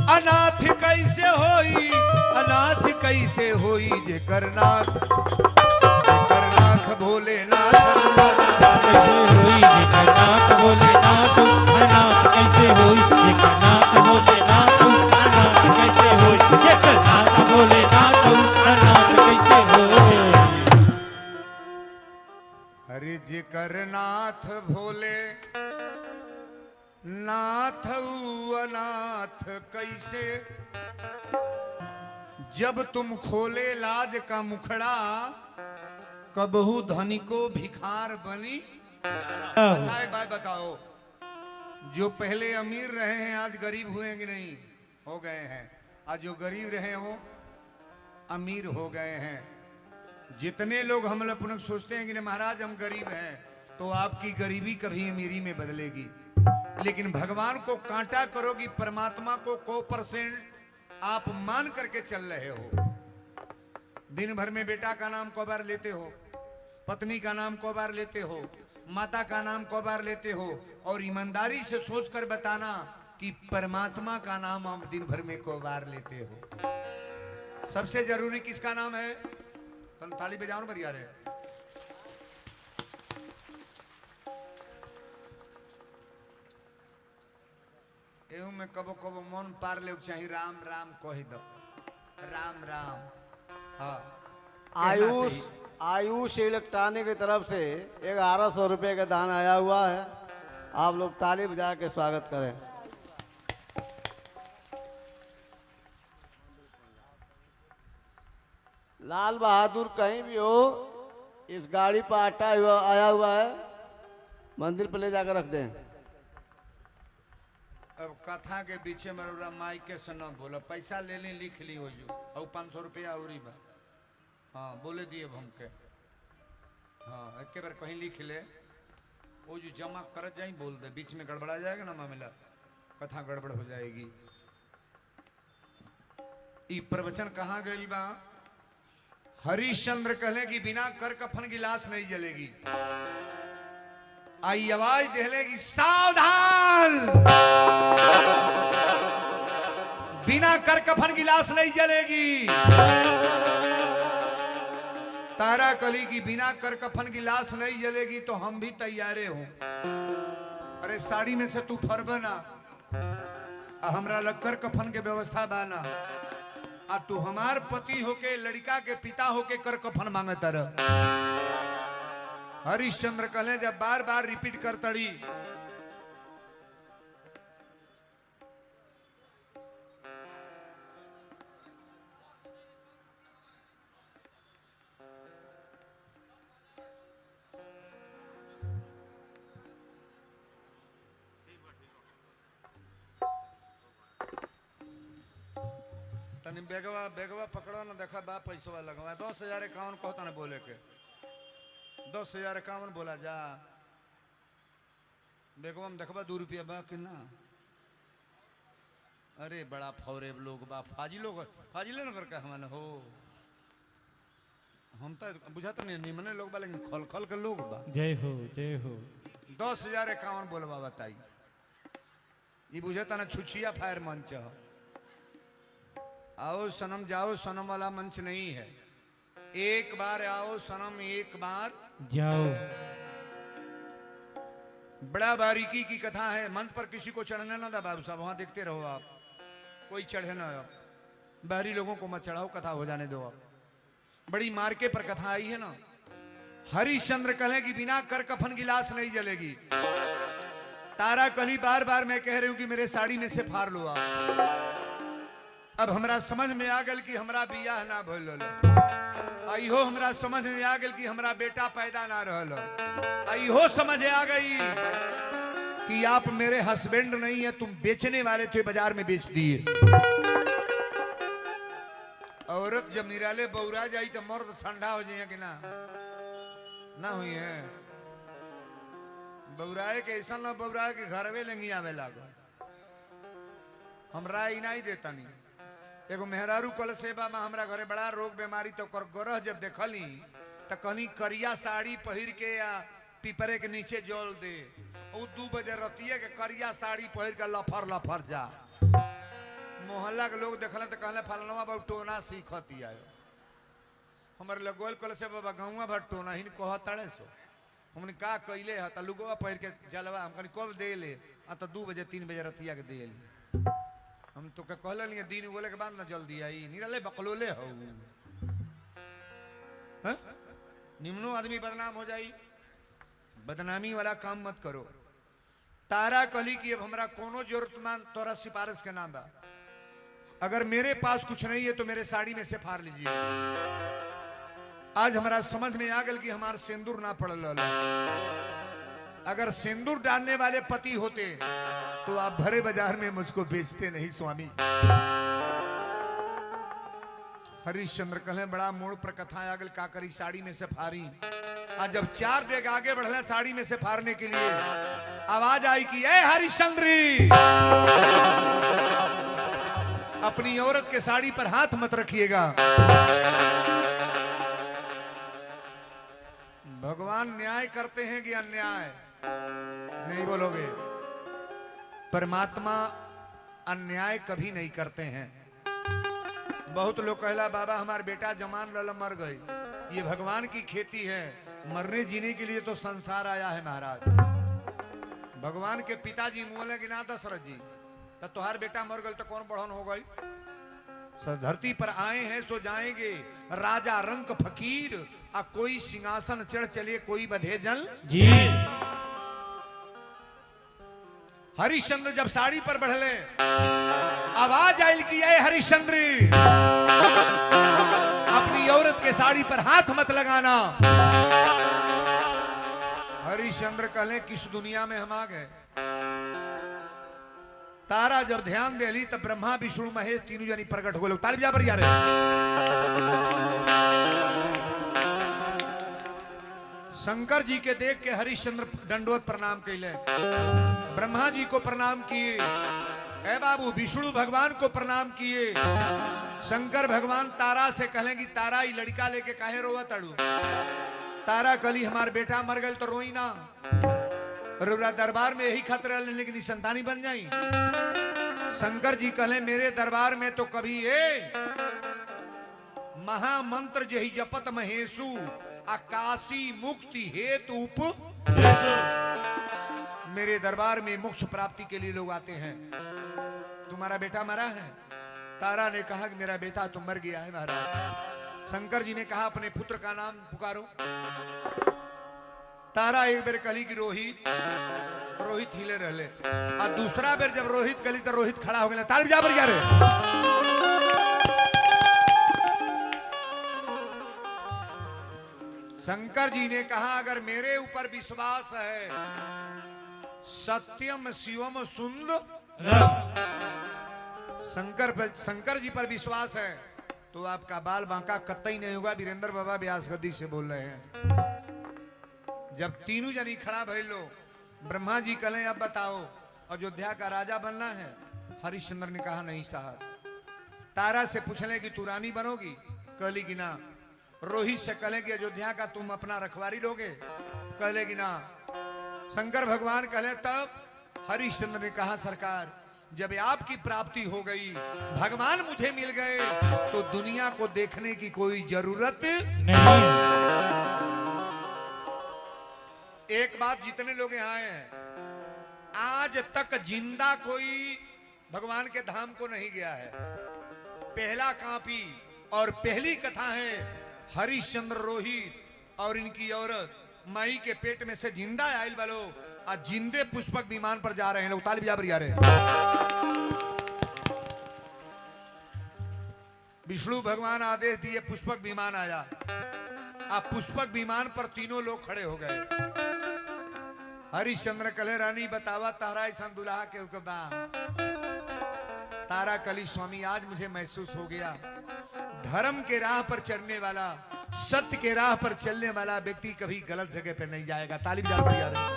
अनाथ कैसे होई, अनाथ कैसे होई जे करनाथ भोलेनाथ कैसे होई जगन्नाथ भोलेनाथ अनाथ कैसे होई जगन्नाथ भोलेनाथ अनाथ कैसे होई जगन्नाथ भोलेनाथ अनाथ कैसे होई। अरे जे करनाथ भोले नाथ अनाथ कैसे, जब तुम खोले लाज का मुखड़ा कबहू धनिको भिखार बनी। अच्छा एक बात बताओ, जो पहले अमीर रहे हैं आज गरीब हुए कि नहीं? हो गए हैं। आज जो गरीब रहे हो अमीर हो गए हैं। जितने लोग हम लोग अपने सोचते हैं कि नहीं महाराज हम गरीब हैं, तो आपकी गरीबी कभी अमीरी में बदलेगी। लेकिन भगवान को कांटा करोगी, परमात्मा को 1% आप मान करके चल रहे हो। दिन भर में बेटा का नाम को बार लेते हो, पत्नी का नाम को बार लेते हो, माता का नाम को बार लेते हो, और ईमानदारी से सोचकर बताना कि परमात्मा का नाम आप दिन भर में को बार लेते हो। सबसे जरूरी किसका नाम है? तुम ताली बजाओ ना बढ़िया रे। एहू में कबो कबो मन पार ले चाहिए राम राम कह दो, राम राम। हाँ आयुष इलेक्ट्रॉनिक की तरफ से 1100 रुपये का दान आया हुआ है। आप लोग ताली बजा के स्वागत करें। लाल बहादुर कहीं भी हो, इस गाड़ी पर आया हुआ है, मंदिर पर ले जाकर रख दें। अब कथा के पीछे मरोरा माइके से न बोलो, पैसा ले ली लिख ली हो जो, और 500 रुपया और बा। हाँ बोले दिए हमके। हाँ एक बार कहीं लिख ले, वो जो जमा कर जाए बोल दे, बीच में गड़बड़ा जाएगा ना मामला, कथा गड़बड़ हो जाएगी। ई प्रवचन कहाँ गई बा? हरिश्चंद्र कहले कि बिना कर कफन की लाश नहीं जलेगी। आई आवाज देले कि सावधान, बिना कर कफन की लाश नहीं जलेगी। तारा कली की बिना कर कफन की लाश नहीं जलेगी तो हम भी तैयारे हूं। अरे साड़ी में से तू फरबना, हमरा लक्कर कफन के व्यवस्था बाना, आ तू हमार पति होके लड़का के पिता होके कर कफन मांगे तर। हरिश्चंद्र कहले जब बार बार रिपीट कर तड़ी, तनी बेगवा बेगवा पकड़ो ना, देखा बा पैसा लगवा 10,051 कहता ना बोले के, 10,051 बोला जा। बेगवा में देखबा 2 रुपया बा कि ना? अरे बड़ा फौरे लोग बा, फाजी लोग, फाजिले न करके हमन हो। हम तो बुझात नहीं निमने लोग बा, लेकिन खल खल के लोग बा। जय हो जय हो। 10,051 बोलबा बताई। ये बुझाता ना छुछिया फायर मंच हो। आओ सनम जाओ सनम वाला मंच नहीं है। एक बार आओ सनम, एक बार जाओ। बड़ा बारीकी की कथा है। मंच पर किसी को चढ़ने ना था बाबू साहब, वहां देखते रहो आप, कोई चढ़े ना हो। बाहरी लोगों को मत चढ़ाओ, कथा हो जाने दो आप। बड़ी मार्के पर कथा आई है ना। हरिश्चंद्र कहे कि बिना कर कफन की लाश नहीं जलेगी। तारा कली बार बार मैं कह रही हूं कि मेरे साड़ी में से फाड़ लो आप। अब हमरा समझ में आ गल कि हमरा बियाह ना भइल। आइहो हमरा समझ में आ गल कि हमरा बेटा पैदा ना रहल। आइहो समझ आ गई कि आप मेरे हस्बैंड नहीं है, तुम बेचने वाले थे, बाजार में बेच दिए। औरत जब निराले बौरा जाई तो मर्द ठंडा हो जाए कि ना हुई है। बौराए के ऐसा ना बौराए के घर में लेंगी आवे लागो। हमरा ही नहीं देता नहीं। एगो मेहरारू कल सेवा में हमरा घरे बड़ा रोग बीमारी, तो कर गरह जब देखली तो कहनी करिया साड़ी पहिर के या पीपरे के नीचे जल दे। और 2 बजे रतिये के करिया साड़ी पहिर के लफर लफर जा। मोहल्ला के लोग देखल तो कहले फलनवा बाबू टोना सीखती आयो हमारे लगोल कल से बाबा गौवा भर टोना ही कह तड़े सो हमने का कैले है तो लुगवा पहिर के जलवा हम कहनी कब दे ले तो 2 बजे 3 बजे रतिया के दे ली हम तो कहल नहीं दिन बोले के बाद ना जल्दी आई नहीं रहे बकलोले हो निम्नो आदमी बदनाम हो जाई बदनामी वाला काम मत करो तारा कहली कि अब हमरा कोनो जरूरतमंद तोरा सिफारिश के नाम बा अगर मेरे पास कुछ नहीं है तो मेरे साड़ी में से फाड़ लीजिए आज हमारा समझ में आ गल कि हमारा सिंदूर ना पड़ल अगर सिंदूर डालने वाले पति होते तो आप भरे बाजार में मुझको बेचते नहीं स्वामी हरिश्चंद्र कहले बड़ा मोड़ पर कथा आगल का करी साड़ी में से फारी आज जब 4 डेग आगे बढ़ले साड़ी में से फाड़ने के लिए आवाज आई कि ए हरिश्चंद्री अपनी औरत के साड़ी पर हाथ मत रखिएगा भगवान न्याय करते हैं कि अन्याय नहीं बोलोगे परमात्मा अन्याय कभी नहीं करते हैं बहुत लोग कहला बाबा हमारे बेटा जमान लल मर गई ये भगवान की खेती है मरने जीने के लिए तो संसार आया है महाराज भगवान के पिताजी मोले कि ना दशरथ जी तो तुहार बेटा मर गई तो कौन बढ़न हो गई धरती पर आए हैं सो जाएंगे राजा रंक फकीर आ कोई सिंहासन चढ़ चले कोई बधे जल जी हरिश्चंद्र जब साड़ी पर बढ़ले आवाज आयल की है हरिश्चंद्र अपनी औरत के साड़ी पर हाथ मत लगाना हरिश्चंद्र कहले किस दुनिया में हम आ गए तारा जब ध्यान देली तब ब्रह्मा विष्णु महेश तीनों जनी प्रकट हो लोग तालिब जा पर यार शंकर जी के देख के हरिश्चंद्र दंडवत प्रणाम कैले ब्रह्मा जी को प्रणाम किए ए बाबू विष्णु भगवान को प्रणाम किए शंकर भगवान तारा से कहले कि तारा ये लड़का लेके काहे रोवा तड़ू तारा कली हमार बेटा मर गए तो रोई ना रोरा दरबार में यही खतरा लेने की संतानी बन जाई शंकर जी कहले मेरे दरबार में तो कभी महामंत्र जही जपत महेशु आकाशी मुक्ति हेतु मेरे दरबार में मोक्ष प्राप्ति के लिए लोग आते हैं तुम्हारा बेटा मरा है तारा ने कहा कि मेरा बेटा तो मर गया है महाराज शंकर जी ने कहा अपने पुत्र का नाम पुकारो तारा एक बेर कली की रोहित हिले रहले और दूसरा बेर जब रोहित कली तो रोहित खड़ा हो गया तालिब जा पर रे शंकर जी ने कहा अगर मेरे ऊपर विश्वास है सत्यम शिवम सुंदर शंकर जी पर विश्वास है तो आपका बाल बांका कतई नहीं होगा वीरेंद्र बाबा व्यास गद्दी से बोल रहे हैं जब तीनों जनी खड़ा भइल लो ब्रह्मा जी कहले अब बताओ अयोध्या का राजा बनना है हरिश्चंद्र ने कहा नहीं साहब तारा से पूछले कि तू रानी बनोगी कहली कि ना रोहित से कहले कि अयोध्या का तुम अपना रखवारी लोगे कहले कि ना शंकर भगवान कहले तब हरिश्चंद्र ने कहा सरकार जब आपकी प्राप्ति हो गई भगवान मुझे मिल गए तो दुनिया को देखने की कोई जरूरत नहीं। एक बात जितने लोग यहाँ आए हैं आज तक जिंदा कोई भगवान के धाम को नहीं गया है पहला कापी और पहली कथा है हरिश्चंद्र रोहित और इनकी औरत माई के पेट में से जिंदा आयल वालों आज जिंदे पुष्पक विमान पर जा रहे हैं लोग तालिब जा रहे हैं विष्णु भगवान आदेश दिए पुष्पक विमान आया अब पुष्पक विमान पर तीनों लोग खड़े हो गए हरिश्चंद्र कले रानी बतावा तारा ऐसा दुल्हा के बा तारा कली स्वामी आज मुझे महसूस हो गया धर्म के राह पर चलने वाला सत्य के राह पर चलने वाला व्यक्ति कभी गलत जगह पर नहीं जाएगा तालिब जा रहे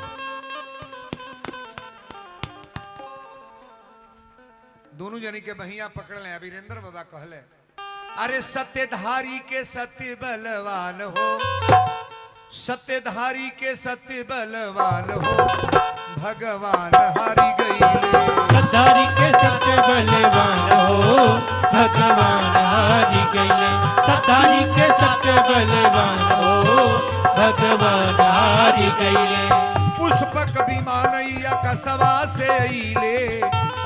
दोनों जनी के बहिया पकड़ ले वीरेंद्र बाबा कहले अरे सत्यधारी के सत्य बलवान हो सत्यधारी के सत्य बलवान हो भगवान हारी गईले। सत्तारी के सत्य बलवान हो भगवान हारी गईले। सत्तारी के सत्य बलवान हो भगवान हारी गईले। पुष्पक विमानैया कसवा से अइले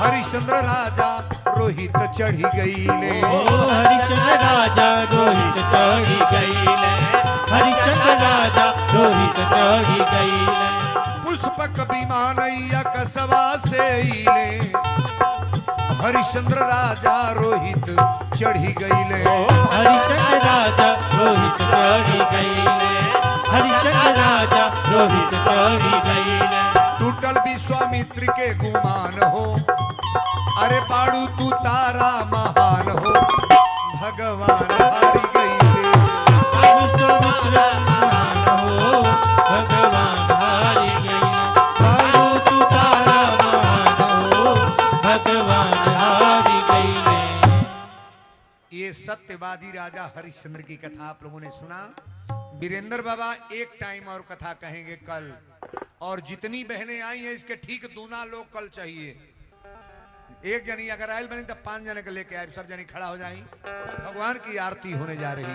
हरिश्चंद्र राजा रोहित चढ़ी गईले। हरिचंद्र राजा रोहित चढ़ी गईले। हरिचंद्र राजा रोहित चढ़ी गईले। पुष्पक विमानैया कसवा से अइले हरिश्चंद्र राजा रोहित चढ़ी गईले। हरिचंद्र राजा रोहित चढ़ी गईले। हरिचंद्र राजा रोहित चढ़ी गईले। टूटल विश्वामित्र के गुमान हो अरे बाड़ू तू तारा महान हो भगवान हारी गईले। विश्वामित्र महान हो भगवान हारी गईले। बालू तू तारा महान हो भगवान हारी गईले। ये सत्यवादी राजा हरिश्चंद्र की कथा आप लोगों ने सुना। वीरेंद्र बाबा एक टाइम और कथा कहेंगे कल, और जितनी बहनें आई हैं इसके ठीक दूना लोग कल चाहिए। एक जनी अगर आयल बनी तो 5 जने को लेके आए, सब जनी खड़ा हो जाए। भगवान की आरती होने जा रही है।